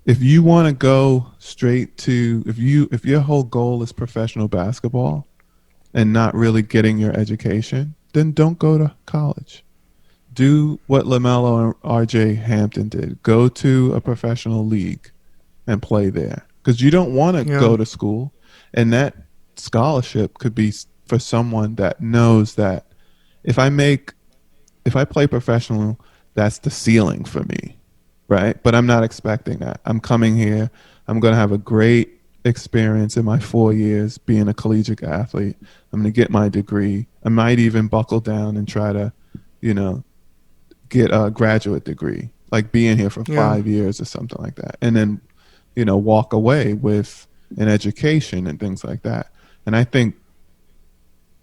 if you want to go straight to, if your whole goal is professional basketball and not really getting your education, then don't go to college. Do what LaMelo and RJ Hampton did. Go to a professional league and play there, because you don't want to Yeah. go to school, and that scholarship could be for someone that knows that if I make if I play professional, that's the ceiling for me, right? But I'm not expecting that. I'm coming here. I'm going to have a great experience in my 4 years being a collegiate athlete. I'm going to get my degree. I might even buckle down and try to, you know, get a graduate degree, like being here for Yeah. 5 years or something like that. And then, walk away with an education and things like that. And I think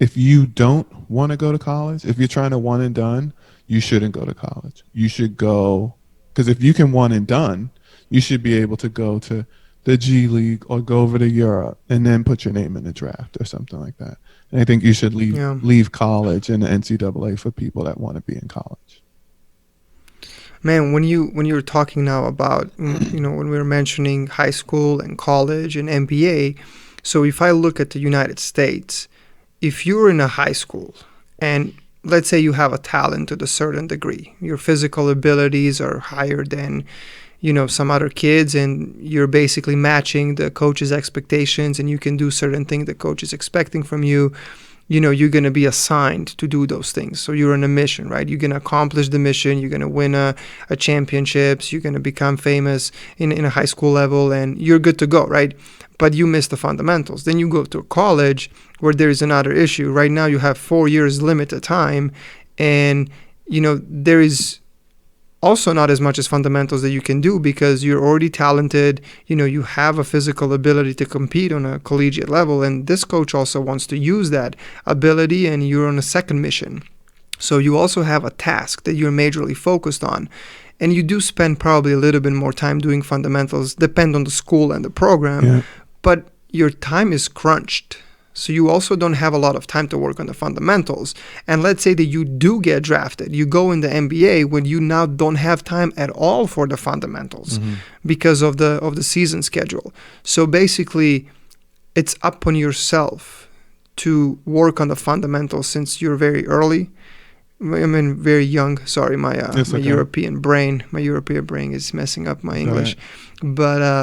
if you don't want to go to college, if you're trying to one and done, you shouldn't go to college. You should go, because if you can one and done, you should be able to go to the G League or go over to Europe and then put your name in the draft or something like that. And I think you should Yeah. leave college and the NCAA for people that want to be in college. Man, when you were talking now about when we were mentioning high school and college and NBA, so if I look at the United States, if you're in a high school and let's say you have a talent to a certain degree, your physical abilities are higher than some other kids, and you're basically matching the coach's expectations, and you can do certain things the coach is expecting from you. You're going to be assigned to do those things. So you're on a mission, right? You're going to accomplish the mission. You're going to win a championships. You're going to become famous in a high school level, and you're good to go, right? But you miss the fundamentals. Then you go to college where there is another issue. Right now you have 4 years limited time, and there is also not as much as fundamentals that you can do because you're already talented. You have a physical ability to compete on a collegiate level, and this coach also wants to use that ability, and you're on a second mission. So you also have a task that you're majorly focused on, and you do spend probably a little bit more time doing fundamentals, depend on the school and the program, Yeah. but your time is crunched. So you also don't have a lot of time to work on the fundamentals. And let's say that you do get drafted. You go in the NBA when you now don't have time at all for the fundamentals because of the season schedule. So basically, it's up on yourself to work on the fundamentals since you're very early. I mean, very young. Sorry, my okay. European brain is messing up my English. Right.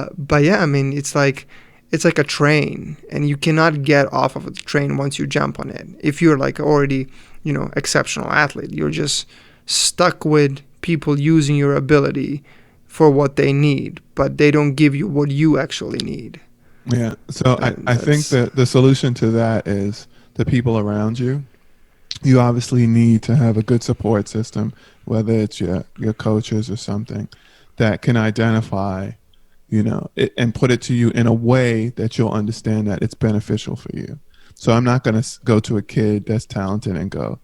But yeah, I mean, it's like a train, and you cannot get off of the train once you jump on it. If you're like already, exceptional athlete, you're just stuck with people using your ability for what they need, but they don't give you what you actually need. Yeah. So I think that the solution to that is the people around you. You obviously need to have a good support system, whether it's your coaches or something that can identify and put it to you in a way that you'll understand that it's beneficial for you. So I'm not going to go to a kid that's talented and go,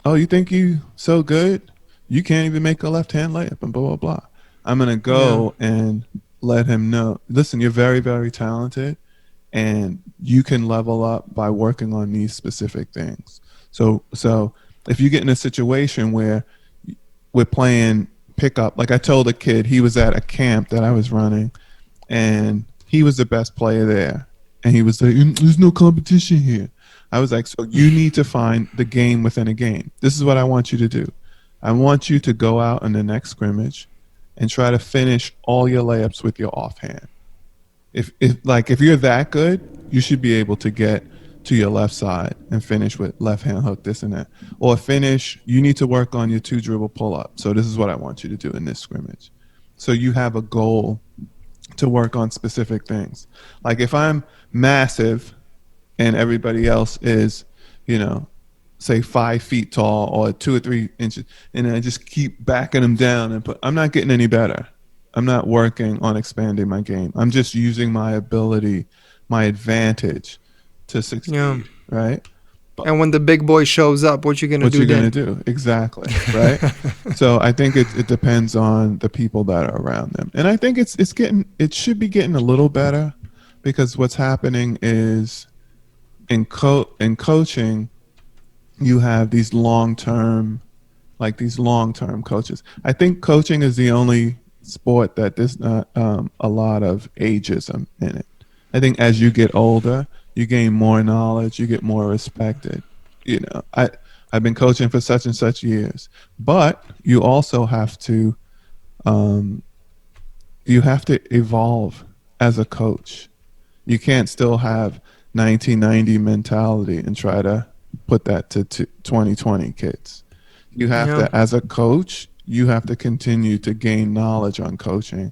oh, you think you so good? You can't even make a left-hand layup and blah, blah, blah. I'm going to go and let him know, listen, you're very, very talented, and you can level up by working on these specific things. So if you get in a situation where we're playing pickup, like I told a kid, he was at a camp that I was running, and he was the best player there, and he was like, there's no competition here. I was like, so you need to find the game within a game. This is what I want you to do. I want you to go out in the next scrimmage and try to finish all your layups with your offhand. If you're that good, you should be able to get to your left side and finish with left hand hook, this and that. Or finish, you need to work on your 2 dribble pull up. So this is what I want you to do in this scrimmage. So you have a goal to work on specific things. Like if I'm massive and everybody else is, say 5 feet tall or 2 or 3 inches, and I just keep backing them down, I'm not getting any better. I'm not working on expanding my game. I'm just using my ability, my advantage to succeed, right? And when the big boy shows up, what you gonna do then? What you gonna do? Exactly, right? So I think it depends on the people that are around them, and I think it should be getting a little better, because what's happening is in coaching, you have these long-term coaches. I think coaching is the only sport that there's not a lot of ageism in it. I think as you get older, you gain more knowledge, you get more respected. You know, I've been coaching for such and such years, but um, you have to evolve as a coach. You can't still have 1990 mentality and try to put that to 2020 kids. You have Yeah. to, as a coach, you have to continue to gain knowledge on coaching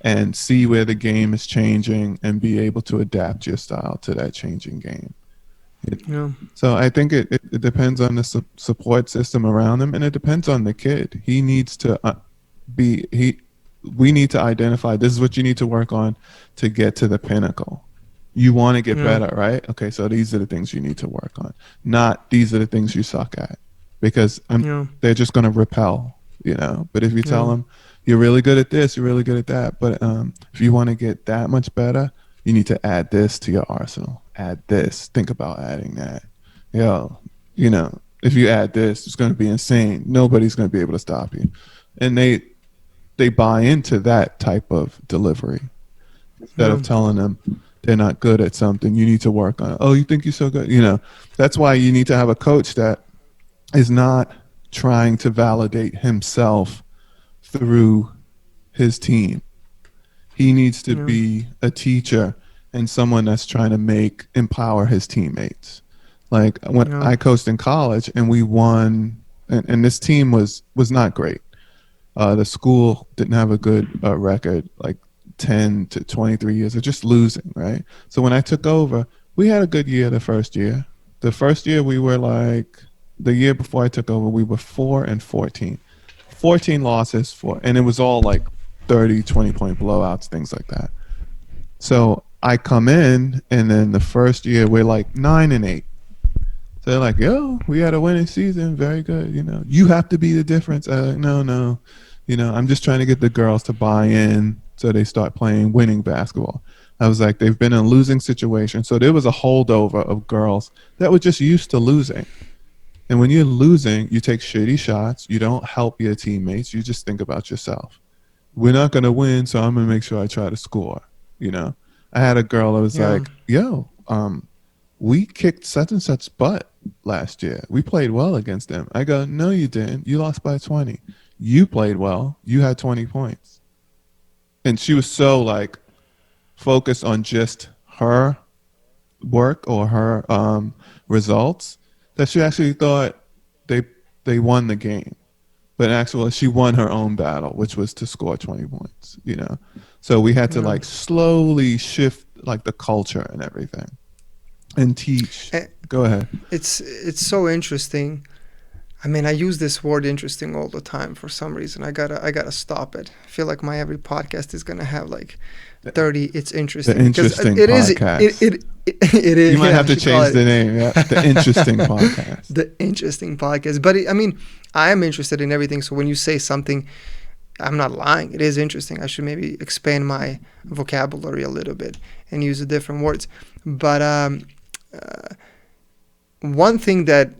and see where the game is changing and be able to adapt your style to that changing game. Yeah. So I think it depends on the support system around him, and it depends on the kid. He needs to be he. We need to identify this is what you need to work on to get to the pinnacle. You want to get Yeah. better, right? Okay, so these are the things you need to work on. Not these are the things you suck at, because Yeah. they're just going to repel, you know. But if you tell Yeah. them you're really good at this, you're really good at that, but if you want to get that much better, you need to add this to your arsenal. Add this. Think about adding that. Yo, you know, if you add this, it's going to be insane. Nobody's going to be able to stop you, and they buy into that type of delivery instead Yeah. of telling them they're not good at something. You need to work on it. Oh, you think you're so good? You know, that's why you need to have a coach that is not trying to validate himself through his team. He needs to Yeah. be a teacher and someone that's trying to empower his teammates. Like when Yeah. I coached in college and we won, and this team was not great. The school didn't have a good record, like 10 to 23 years of just losing, right? So when I took over, we had a good year the first year. The first year we were like, the year before I took over, we were 4-14. 14 losses and it was all like 30, 20-point blowouts, things like that. So I come in, and then the first year we're like 9-8. So they're like, yo, we had a winning season. Very good. You know, you have to be the difference. No. You know, I'm just trying to get the girls to buy in so they start playing winning basketball. I was like, they've been in a losing situation. So there was a holdover of girls that were just used to losing. And when you're losing, you take shitty shots. You don't help your teammates. You just think about yourself. We're not going to win, so I'm going to make sure I try to score. You know, I had a girl that was Yeah. like, yo, we kicked such and such butt last year. We played well against them. I go, no, you didn't. You lost by 20. You played well. You had 20 points. And she was so like focused on just her work or her results that she actually thought they won the game. But actually, she won her own battle, which was to score 20 points, you know. So we had to Yeah. like slowly shift like the culture and everything and teach. Eh, Go ahead. It's so interesting. I mean, I use this word "interesting" all the time for some reason. I gotta stop it. I feel like my every podcast is gonna have like 30. It's interesting The because interesting it is podcast. it is. You might Yeah, have I to should call change it the name. Yeah, the interesting podcast. the interesting podcast. But I mean, I am interested in everything. So when you say something, I'm not lying. It is interesting. I should maybe expand my vocabulary a little bit and use the different words. But one thing that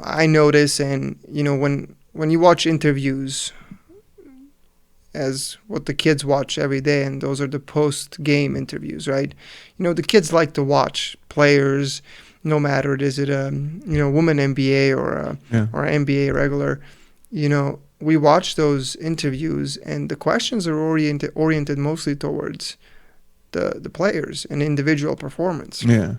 I notice, and when you watch interviews, as what the kids watch every day, and those are the post-game interviews, right? The kids like to watch players, no matter is it a woman NBA Yeah. or NBA regular. We watch those interviews, and the questions are oriented mostly towards the players and individual performance. Yeah.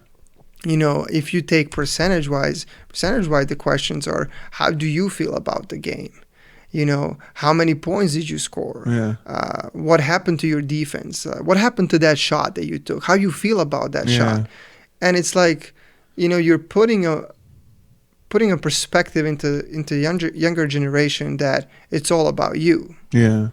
If you take percentage-wise, the questions are, how do you feel about the game? How many points did you score? Yeah. What happened to your defense? What happened to that shot that you took? How you feel about that shot? And it's like, you're putting a perspective into younger generation that it's all about you. Yeah.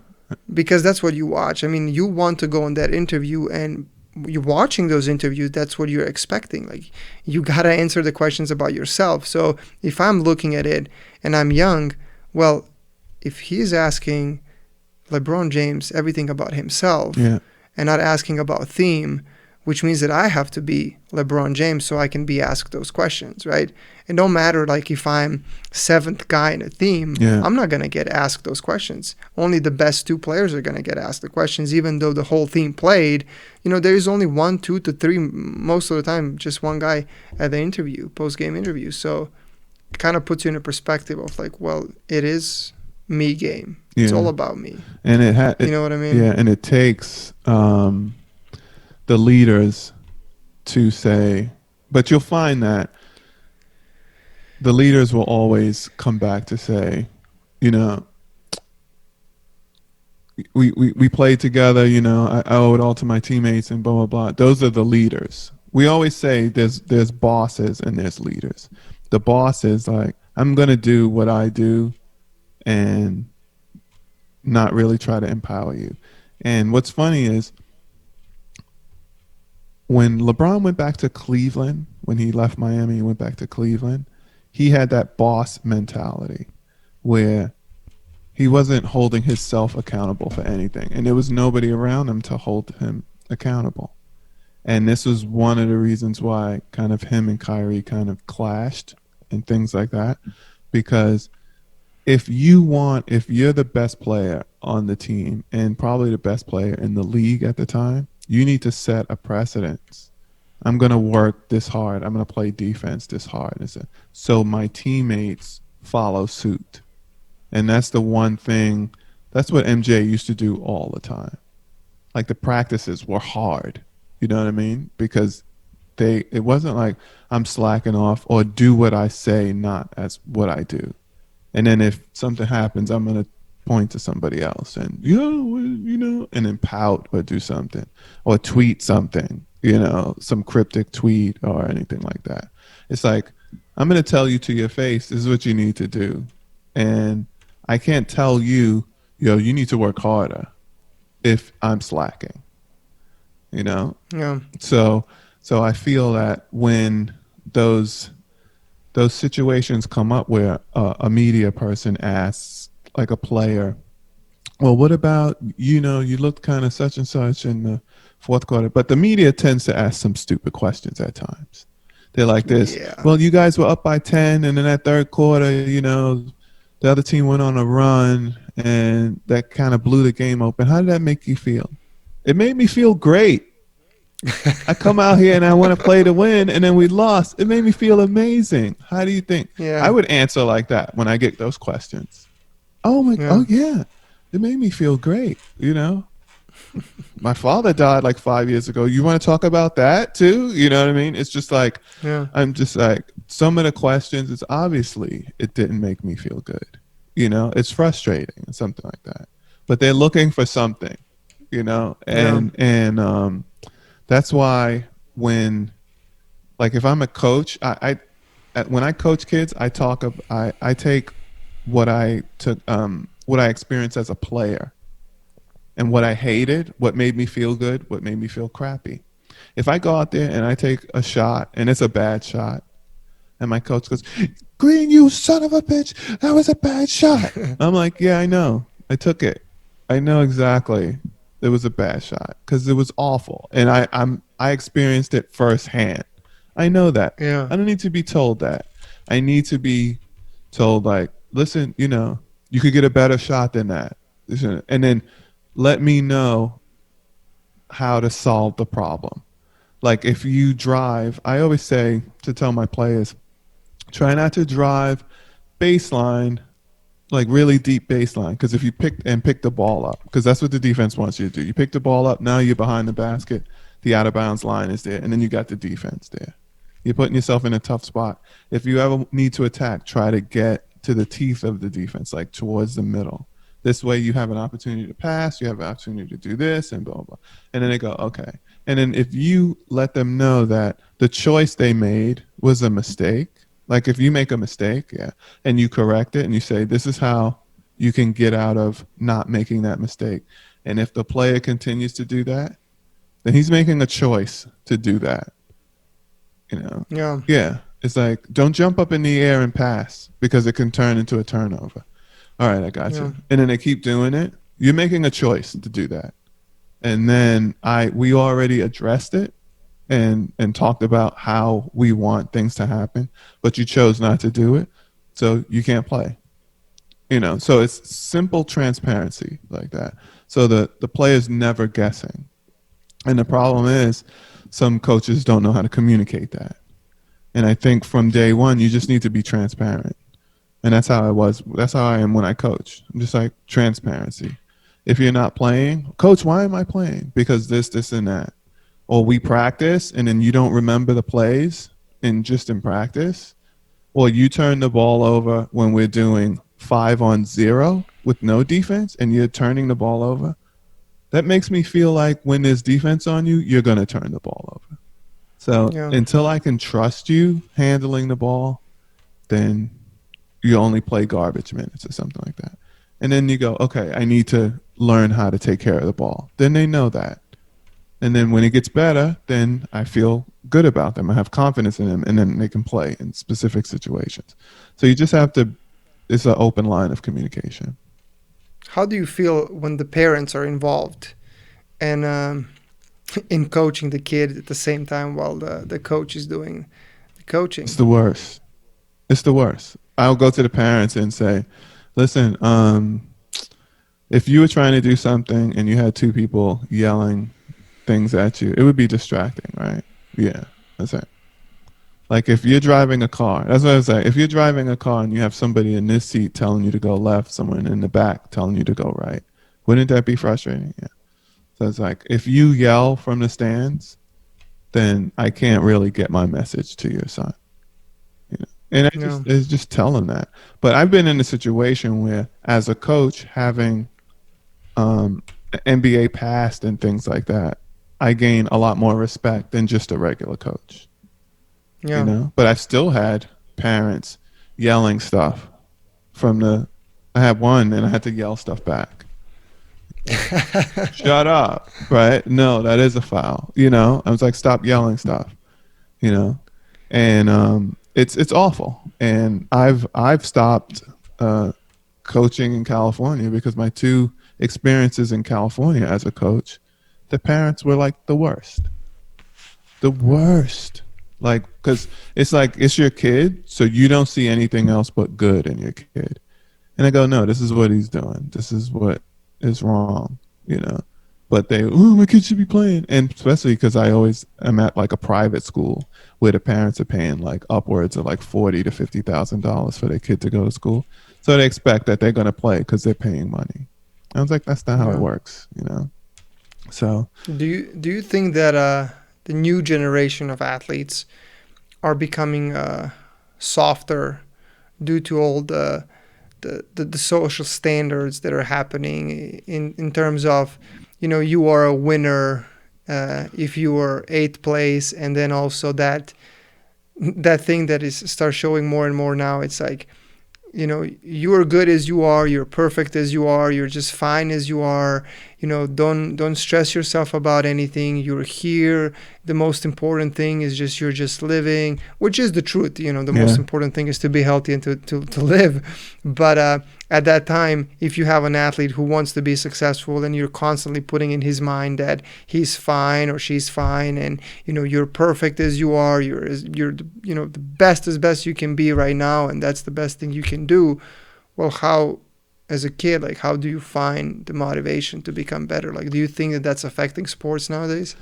Because that's what you watch. I mean, you want to go on that interview, and you're watching those interviews, that's what you're expecting. Like, you gotta answer the questions about yourself. So if I'm looking at it and I'm young, well, if he's asking LeBron James everything about himself Yeah. and not asking about theme, which means that I have to be LeBron James so I can be asked those questions, right? It don't matter like if I'm seventh guy in a team, Yeah. I'm not gonna get asked those questions. Only the best two players are gonna get asked the questions, even though the whole team played. There is only one, two to three, most of the time, just one guy at the interview, post-game interview. So it kind of puts you in a perspective of like, well, it is me game. It's all about me. And You know what I mean? Yeah, and it takes the leaders to say, but you'll find that the leaders will always come back to say, we played together, I owe it all to my teammates and blah, blah, blah. Those are the leaders. We always say there's bosses and there's leaders. The boss is like, I'm going to do what I do and not really try to empower you. And what's funny is when LeBron went back to Cleveland, when he left Miami and went back to Cleveland, he had that boss mentality where he wasn't holding himself accountable for anything. And there was nobody around him to hold him accountable. And this was one of the reasons why kind of him and Kyrie kind of clashed and things like that. Because if you're the best player on the team and probably the best player in the league at the time, you need to set a precedence. I'm going to work this hard. I'm going to play defense this hard. So my teammates follow suit. And that's the one thing, that's what MJ used to do all the time. Like the practices were hard. You know what I mean? Because it wasn't like I'm slacking off or do what I say, not as what I do. And then if something happens, I'm going to point to somebody else and, and then pout or do something or tweet something, some cryptic tweet or anything like that. It's like, I'm going to tell you to your face, this is what you need to do. And I can't tell you, you need to work harder if I'm slacking, Yeah. So I feel that when those situations come up where a media person asks like a player, well, what about, you looked kind of such and such in the fourth quarter, but the media tends to ask some stupid questions at times. They're like this, well, you guys were up by 10 and in that third quarter, the other team went on a run and that kind of blew the game open. How did that make you feel? It made me feel great. I come out here and I want to play to win, and then we lost. It made me feel amazing. How do you think? Yeah. I would answer like that when I get those questions. Oh yeah, it made me feel great. My father died like 5 years ago. You want to talk about that too? You know what I mean? It's just like, I'm just like, some of the questions, it's obviously it didn't make me feel good. It's frustrating and something like that. But they're looking for something, and that's why when, like, if I'm a coach, when I coach kids, I take what I took, what I experienced as a player, and what I hated, what made me feel good, what made me feel crappy. If I go out there and I take a shot and it's a bad shot, and my coach goes, "Green, you son of a bitch, that was a bad shot." I'm like, yeah, I know. I took it. I know exactly. It was a bad shot because it was awful. And I experienced it firsthand. I know that. Yeah. I don't need to be told that. I need to be told, like, listen, you could get a better shot than that. And then let me know how to solve the problem. Like if you drive, I always say to tell my players, try not to drive baseline, like really deep baseline. Because if you pick the ball up, because that's what the defense wants you to do. You pick the ball up, now you're behind the basket, the out of bounds line is there, and then you got the defense there. You're putting yourself in a tough spot. If you ever need to attack, try to get to the teeth of the defense, like towards the middle. This way you have an opportunity to pass, you have an opportunity to do this, and blah, blah, blah. And then they go, okay. And then if you let them know that the choice they made was a mistake, like if you make a mistake, and you correct it and you say, this is how you can get out of not making that mistake. And if the player continues to do that, then he's making a choice to do that. Yeah. Yeah. It's like, don't jump up in the air and pass because it can turn into a turnover. All right, I got you. And then they keep doing it. You're making a choice to do that. And then we already addressed it. and talked about how we want things to happen, but you chose not to do it, so you can't play. So it's simple transparency like that. So the player's never guessing. And the problem is some coaches don't know how to communicate that. And I think from day one, you just need to be transparent. And that's how I was. That's how I am when I coach. I'm just like transparency. If you're not playing, coach, why am I playing? Because this, and that. Or we practice and then you don't remember the plays and just in practice. Or you turn the ball over when we're doing 5-on-0 with no defense and you're turning the ball over. That makes me feel like when there's defense on you, you're going to turn the ball over. So Yeah. until I can trust you handling the ball, then you only play garbage minutes or something like that. And then you go, okay, I need to learn how to take care of the ball. Then they know that. And then when it gets better, then I feel good about them. I have confidence in them, and then they can play in specific situations. So you just have to, it's an open line of communication. How do you feel when the parents are involved and in coaching the kid at the same time while the coach is doing the It's coaching? the worst. It's the worst. I'll go to the parents and say, listen, if you were trying to do something and you had two people yelling things at you, it would be distracting, right? Yeah, that's it. Like if you're driving a car, that's what I was saying. If you're driving a car and you have somebody in this seat telling you to go left, someone in the back telling you to go right, wouldn't that be frustrating? Yeah. So it's like if you yell from the stands, then I can't really get my message to your son. And Yeah. it's just tell them that. But I've been in a situation where, as a coach, having NBA past and things like that, I gain a lot more respect than just a regular coach. Yeah. But I've still had parents yelling stuff from the. I had one and I had to yell stuff back. Shut up, right? No, that is a foul. I was like, stop yelling stuff. You know, and it's awful. And I've stopped coaching in California because my two experiences in California as a coach, the parents were like the worst. Like, because it's like it's your kid, so you don't see anything else but good in your kid. And I go, no, this is what he's doing. This is what is wrong. You know. But they, oh, my kid should be playing. And especially because I always am at like a private school where the parents are paying like upwards of like $40,000 to $50,000 for their kid to go to school. So they expect that they're going to play because they're paying money. I was like, that's not how it Yeah. works. So Do you think that the new generation of athletes are becoming softer due to all the social standards that are happening in terms of, you are a winner if you are eighth place, and then also that thing that is start showing more and more now. It's like, you are good as you are, you're perfect as you are, you're just fine as you are. Don't stress yourself about anything. You're here. The most important thing is just you're just living, which is the truth. The most yeah, important thing is to be healthy and to live. But at that time, if you have an athlete who wants to be successful and you're constantly putting in his mind that he's fine or she's fine, and you're perfect as you are, you're the best as best you can be right now, and that's the best thing you can do. Well, how, as a kid, like, how do you find the motivation to become better? Like, do you think that that's affecting sports nowadays?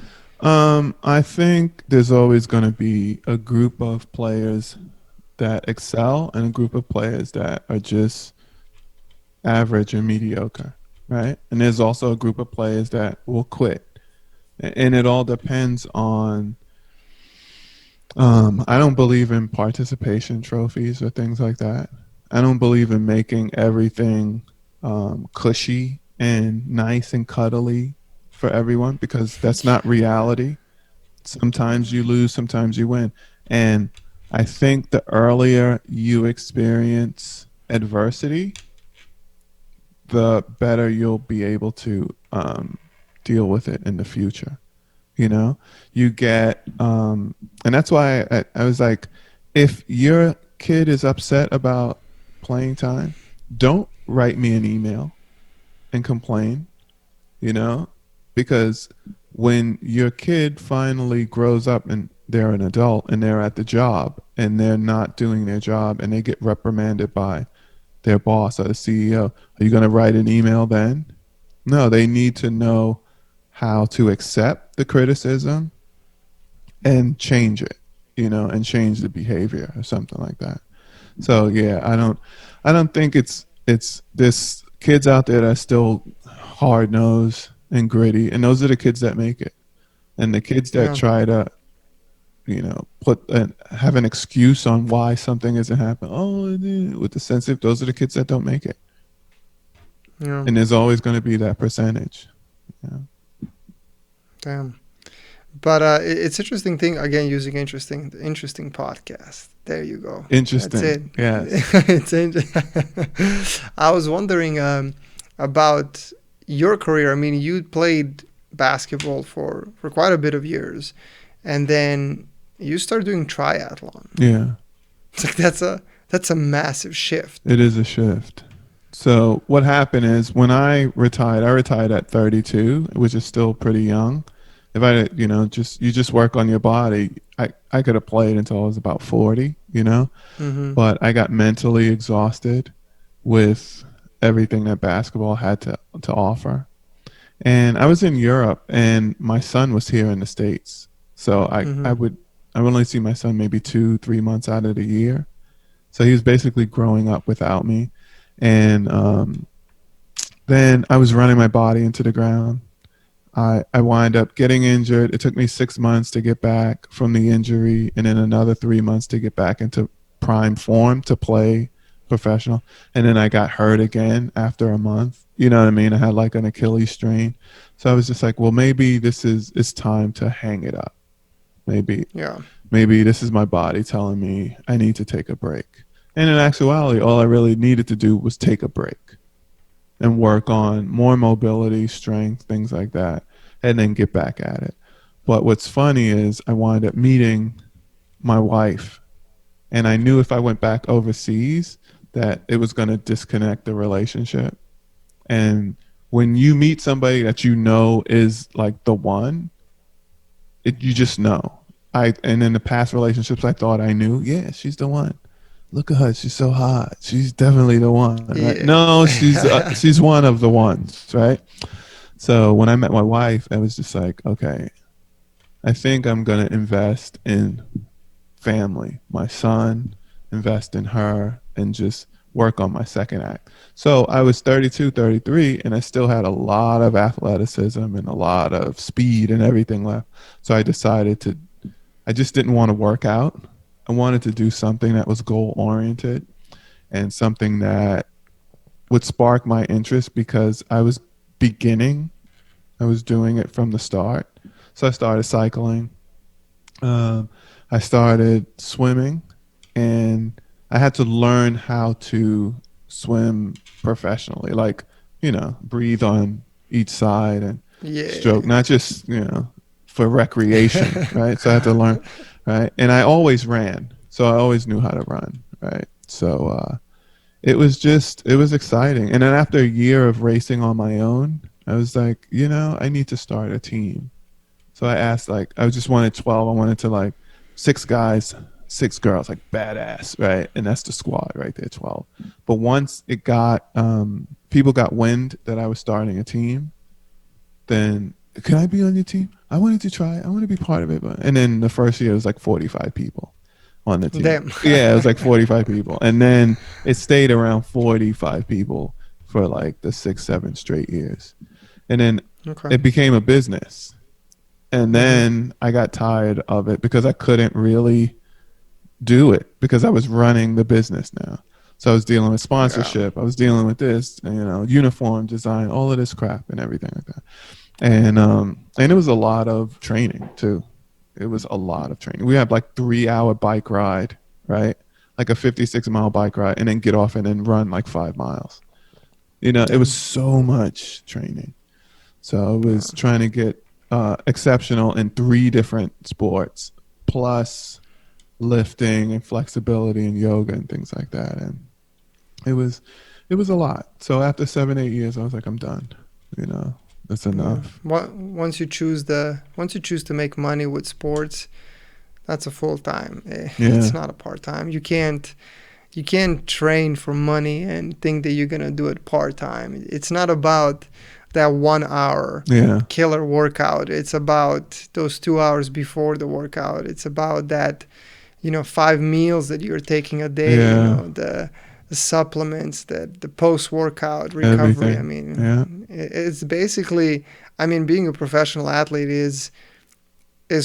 I think there's always going to be a group of players that excel and a group of players that are just average and mediocre, right? And there's also a group of players that will quit. And it all depends on. I don't believe in participation trophies or things like that. I don't believe in making everything cushy and nice and cuddly for everyone because that's not reality. Sometimes you lose, sometimes you win. And I think the earlier you experience adversity, the better you'll be able to deal with it in the future. You get, and that's why I was like, if your kid is upset about playing time, don't write me an email and complain, you know, because when your kid finally grows up and they're an adult and they're at the job and they're not doing their job and they get reprimanded by their boss or the CEO, are you going to write an email then? No, they need to know how to accept the criticism and change it, and change the behavior or something like that. So yeah, I don't think it's this kids out there that's still hard nosed and gritty, and those are the kids that make it. And the kids that Yeah. try to, have an excuse on why something isn't happening. Oh, with the sensitive, those are the kids that don't make it. Yeah. And there's always going to be that percentage. Yeah. Damn. But it's interesting thing again using interesting podcast. There you go. That's it. Interesting. Yes. I was wondering about your career. I mean, you played basketball for quite a bit of years, and then you started doing triathlon. Yeah. It's like that's a massive shift. It is a shift. So what happened is when I retired at 32, which is still pretty young. If I, just work on your body, I could have played until I was about 40, Mm-hmm. but I got mentally exhausted with everything that basketball had to offer. And I was in Europe and my son was here in the States. So Mm-hmm. I would only see my son maybe 2-3 months out of the year. So he was basically growing up without me. And then I was running my body into the ground. I wind up getting injured. It took me 6 months to get back from the injury, and then another 3 months to get back into prime form to play professional. And then I got hurt again after a month. You know what I mean? I had like an Achilles strain. So I was just like, well, maybe it's time to hang it up. Maybe Yeah. maybe this is my body telling me I need to take a break. And in actuality, all I really needed to do was take a break and work on more mobility, strength, things like that, and then get back at it. But what's funny is I wound up meeting my wife, and I knew if I went back overseas that it was going to disconnect the relationship. And when you meet somebody that you know is like the one, you just know. And in the past relationships, I thought I knew. Yeah, she's the one. Look at her, she's so hot. She's definitely the one, right? Yeah. No, she's one of the ones, right? So when I met my wife, I was just like, okay, I think I'm gonna invest in family, my son, invest in her, and just work on my second act. So I was 32, 33, and I still had a lot of athleticism and a lot of speed and everything left. So I just didn't want to work out. I wanted to do something that was goal oriented and something that would spark my interest because I was beginning. I was doing it from the start. So I started cycling. Um, I started swimming, and I had to learn how to swim professionally, like, breathe on each side and stroke, Yeah. not just, for recreation, right? So I had to learn, right? And I always ran. So I always knew how to run, right? So it was exciting. And then after a year of racing on my own, I was like, I need to start a team. So I asked, like, I just wanted 12. I wanted to, like, 6 guys, 6 girls, like badass, right? And that's the squad right there, 12. But once people got wind that I was starting a team, then can I be on your team? I wanted to try. I want to be part of it. And then the first year it was like 45 people on the team. Damn. Yeah, it was like 45 people. And then it stayed around 45 people for like the 6, 7 straight years. And then Okay. it became a business. And Mm-hmm. then I got tired of it because I couldn't really do it because I was running the business now. So I was dealing with Yeah. sponsorship. I was dealing with this, uniform design, all of this crap and everything like that. And it was a lot of training too. It was a lot of training. We had like 3 hour bike ride, right? Like a 56-mile bike ride, and then get off and then run like 5 miles. It was Damn. so much training. So I was Yeah. trying to get exceptional in 3 different sports, plus lifting and flexibility and yoga and things like that. And it was it was a lot. So after 7, 8 years, I was like, I'm done. You know. That's Yeah. enough. Once you choose to make money with sports, that's a full time. It's Yeah. not a part time. You can't train for money and think that you're gonna do it part time. It's not about that 1 hour Yeah. killer workout. It's about those 2 hours before the workout. It's about that, 5 meals that you're taking a day. Yeah. The supplements, the post workout recovery. I Everything. Yeah. mean, it's basically. I mean, being a professional athlete is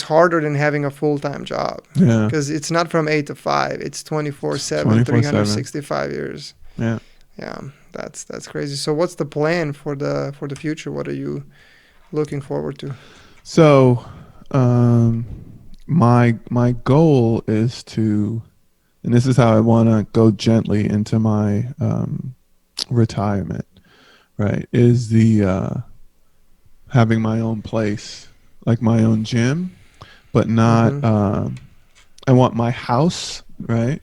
harder than having a full-time job Yeah. because it's not from 8 to 5. It's 24/7, 24/7. 365 years. Yeah. Yeah, that's crazy. So what's the plan for the future? What are you looking forward to? So, my goal is to, and this is how I want to go gently into my retirement. Right, is the having my own place, like my own gym, but not. Mm-hmm. I want my house, right?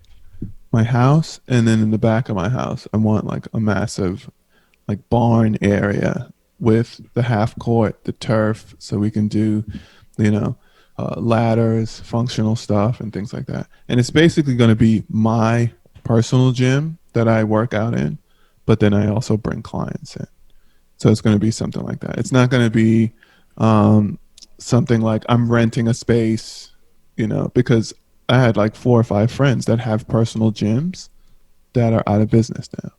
My house, and then in the back of my house, I want like a massive, like barn area with the half court, the turf, so we can do, you know, ladders, functional stuff, and things like that. And it's basically going to be my personal gym that I work out in, but then I also bring clients in. So it's going to be something like that. It's not going to be something like I'm renting a space, because I had like 4 or 5 friends that have personal gyms that are out of business now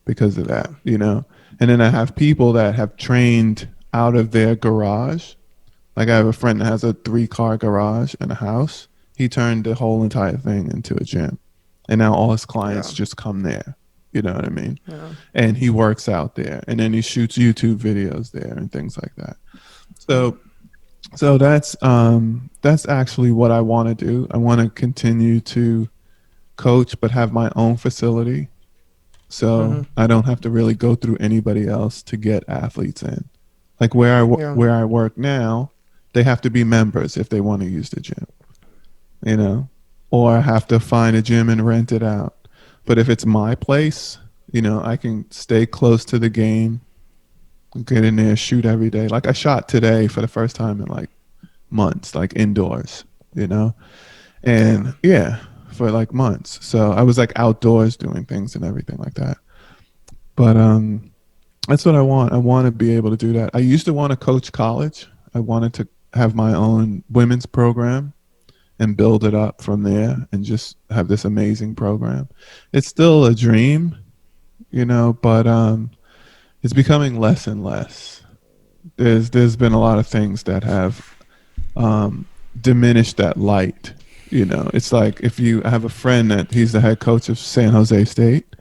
because of that, And then I have people that have trained out of their garage. Like I have a friend that has a 3-car garage and a house. He turned the whole entire thing into a gym. And now all his clients Yeah. just come there. You know what I mean? Yeah. And he works out there, and then he shoots YouTube videos there and things like that. So that's actually what I want to do. I want to continue to coach, but have my own facility, so Mm-hmm. I don't have to really go through anybody else to get athletes in. Like Yeah. where I work now, they have to be members if they want to use the gym, or I have to find a gym and rent it out. But if it's my place, I can stay close to the game, get in there, shoot every day. Like I shot today for the first time in like months, like indoors, and Damn. yeah, for like months. So I was like outdoors doing things and everything like that. But that's what I want. I want to be able to do that. I used to want to coach college. I wanted to have my own women's program and build it up from there and just have this amazing program. It's still a dream, but it's becoming less and less. There's been a lot of things that have diminished that light. It's like I have a friend that he's the head coach of San Jose State,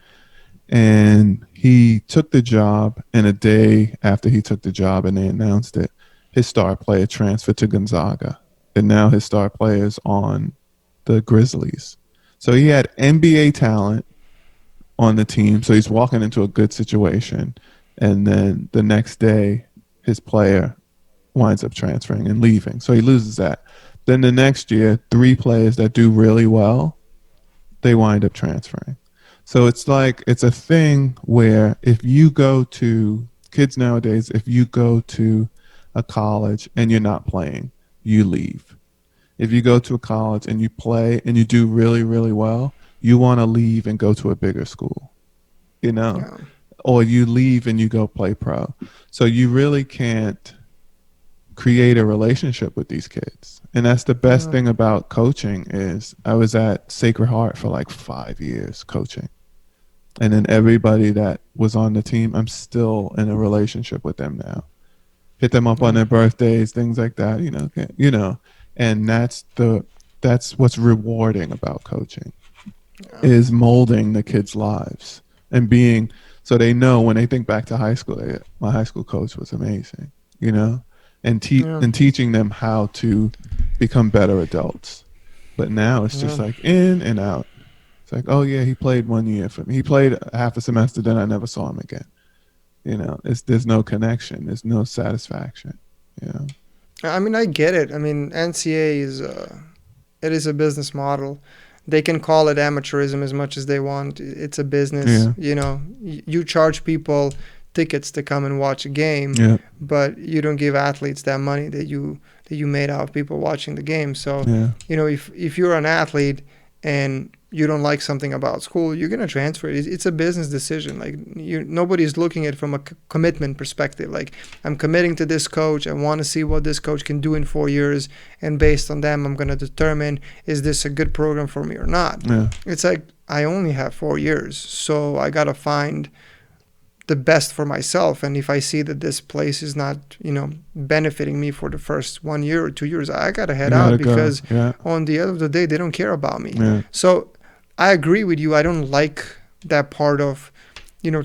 and he took the job, and a day after he took the job and they announced it, his star player transferred to Gonzaga, and now his star player is on the Grizzlies. So he had NBA talent on the team, so he's walking into a good situation, and then the next day his player winds up transferring and leaving, so he loses that. Then the next year, 3 players that do really well, they wind up transferring. So it's like it's a thing where if you go to kids nowadays, if you go to a college and you're not playing, you leave. If you go to a college and you play and you do really, really well, you want to leave and go to a bigger school, Yeah. or you leave and you go play pro. So you really can't create a relationship with these kids. And that's the best Yeah. thing about coaching is I was at Sacred Heart for like 5 years coaching. And then everybody that was on the team, I'm still in a relationship with them now. Hit them up on Yeah. their birthdays, things like that, and that's what's rewarding about coaching Yeah. is molding the kids' lives and being, so they know when they think back to high school, my high school coach was amazing, and Yeah. teaching them how to become better adults. But now it's just Yeah. like in and out. It's like, oh yeah, he played 1 year for me. He played half a semester, then I never saw him again. There's no connection. There's no satisfaction. I mean, I get it. I mean, NCA it is a business model. They can call it amateurism as much as they want. It's a business. Yeah. You charge people tickets to come and watch a game, Yeah. but you don't give athletes that money that you made out of people watching the game. So, Yeah. if you're an athlete and you don't like something about school, you're gonna transfer it. It's a business decision. Like nobody's looking at it from a commitment perspective. Like I'm committing to this coach. I want to see what this coach can do in 4 years, and based on them, I'm gonna determine is this a good program for me or not. Yeah. It's like I only have 4 years, so I gotta find the best for myself. And if I see that this place is not, benefiting me for the first 1 year or 2 years, I gotta head out because on the end of the day, they don't care about me. Yeah. So I agree with you. I don't like that part of,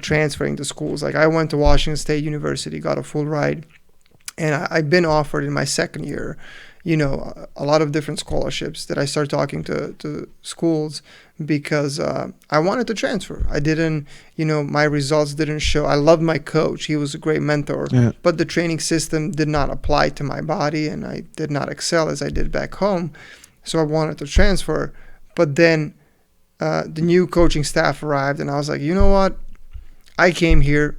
transferring to schools. Like I went to Washington State University, got a full ride, and I've been offered in my second year, a lot of different scholarships that I started talking to schools because I wanted to transfer. I didn't, my results didn't show. I loved my coach. He was a great mentor, but the training system did not apply to my body and I did not excel as I did back home. So I wanted to transfer. But then the new coaching staff arrived and I was like, you know what? I came here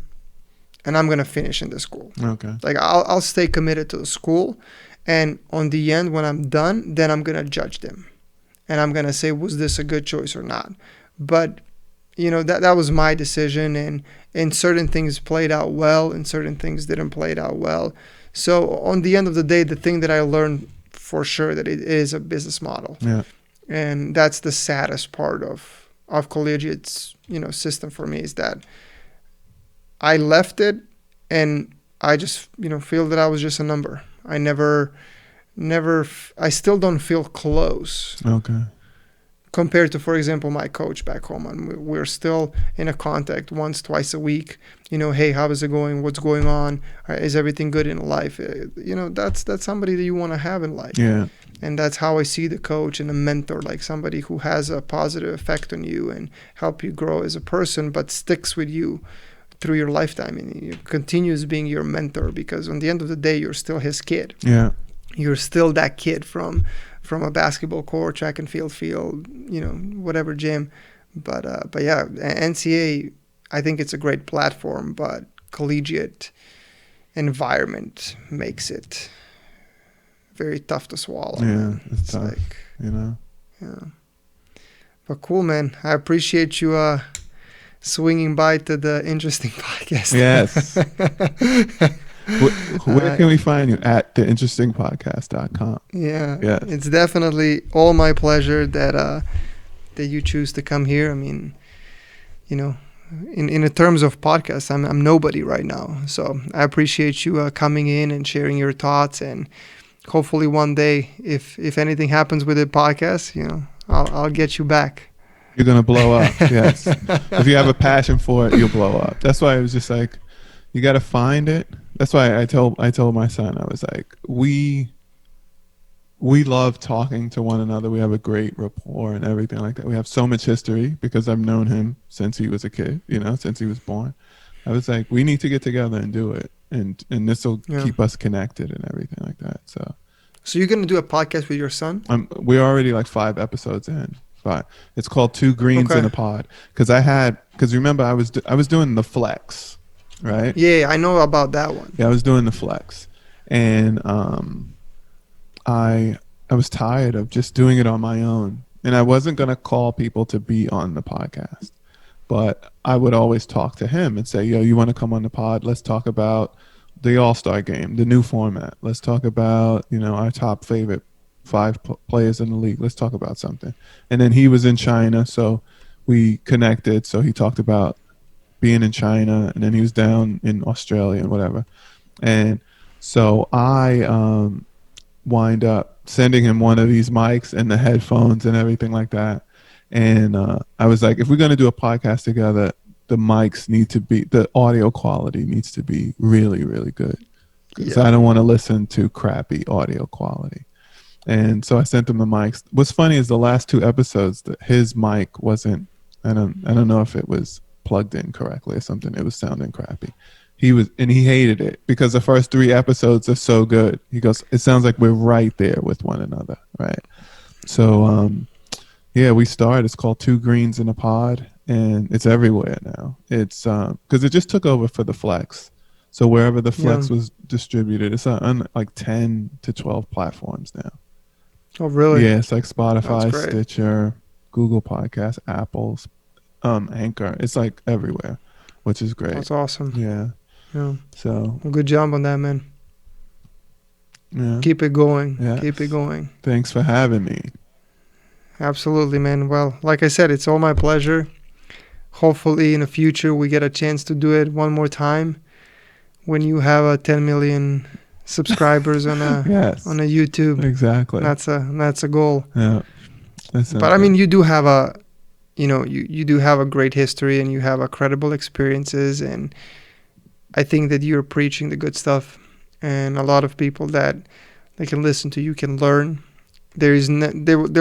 and I'm going to finish in the school. Okay. Like I'll stay committed to the school. And on the end, when I'm done, then I'm going to judge them. And I'm going to say, was this a good choice or not? But, that was my decision. And certain things played out well and certain things didn't play out well. So on the end of the day, the thing that I learned for sure that it is a business model. Yeah. And that's the saddest part of collegiate's, system for me is that I left it and I just, feel that I was just a number. I I still don't feel close. Okay. Compared to, for example, my coach back home. And we're still in a contact once, twice a week. Hey, how is it going? What's going on? Is everything good in life? That's somebody that you want to have in life. Yeah. And that's how I see the coach and a mentor, like somebody who has a positive effect on you and help you grow as a person, but sticks with you through your lifetime and continues being your mentor because on the end of the day, you're still his kid. Yeah. You're still that kid from a basketball court, track and field, whatever gym. But yeah, NCAA, I think it's a great platform, but collegiate environment makes it very tough to swallow. Yeah, it's tough, Yeah. But cool, man. I appreciate you swinging by to the interesting podcast. Yes. Where can we find you? At theinterestingpodcast.com. Yeah. Yes. It's definitely all my pleasure that you choose to come here. I mean, in terms of podcasts, I'm nobody right now. So I appreciate you coming in and sharing your thoughts, and hopefully one day, if anything happens with the podcast, I'll get you back. You're gonna blow up. Yes. If you have a passion for it, you'll blow up. That's why it was just like, you got to find it. That's why I told my son, I was like, we love talking to one another. We have a great rapport and everything like that. We have so much history because I've known him since he was a kid, since he was born. I was like, we need to get together and do it. And this will keep us connected and everything like that. So you're going to do a podcast with your son? We're already like 5 episodes in. It's called Two Greens in a Pod. Because remember, I was doing the flex, right? Yeah, I know about that one. Yeah, I was doing the flex, and I was tired of just doing it on my own, and I wasn't gonna call people to be on the podcast, but I would always talk to him and say, "Yo, you want to come on the pod? Let's talk about the All-Star game, the new format. Let's talk about our top favorite 5 players in the league. Let's talk about something." And then he was in China, so we connected. So he talked about being in China, and then he was down in Australia and whatever. And so I wind up sending him one of these mics and the headphones and everything like that. And I was like, if we're going to do a podcast together, the mics need to be, the audio quality needs to be really, really good. Because I don't want to listen to crappy audio quality. And so I sent him the mics. What's funny is the last 2 episodes, his mic wasn't, I don't know if it was plugged in correctly or something. It was sounding crappy. He hated it because the first 3 episodes are so good. He goes, it sounds like we're right there with one another, right? So, we started. It's called Two Greens in a Pod, and it's everywhere now. It's because it just took over for the Flex. So wherever the Flex was distributed, it's on like 10 to 12 platforms now. Oh, really? Yeah, it's like Spotify, Stitcher, Google Podcasts, Apple's, Anchor. It's like everywhere, which is great. That's awesome. Yeah. So. Well, good job on that, man. Yeah. Keep it going. Yes. Keep it going. Thanks for having me. Absolutely, man. Well, like I said, it's all my pleasure. Hopefully in the future we get a chance to do it one more time when you have a 10 million subscribers on a on a YouTube. Exactly. That's a goal. Yeah. But I mean, you do have you do have a great history, and you have a credible experiences, and I think that you're preaching the good stuff, and a lot of people that they can listen to you can learn. There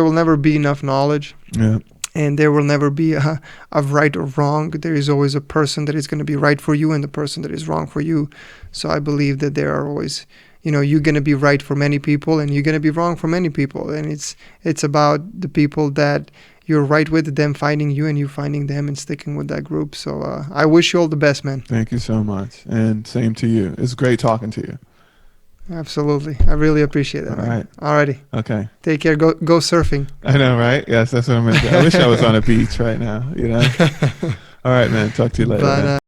will never be enough knowledge. Yeah. And there will never be a right or wrong. There is always a person that is going to be right for you and the person that is wrong for you. So I believe that there are always, you're going to be right for many people and you're going to be wrong for many people. And it's about the people that you're right with, them finding you and you finding them and sticking with that group. So I wish you all the best, man. Thank you so much. And same to you. It's great talking to you. Absolutely. I really appreciate that. All right. Alrighty. Okay. Take care. Go surfing. I know, right? Yes, that's what I'm going to do. I wish I was on a beach right now, All right, man. Talk to you later. But,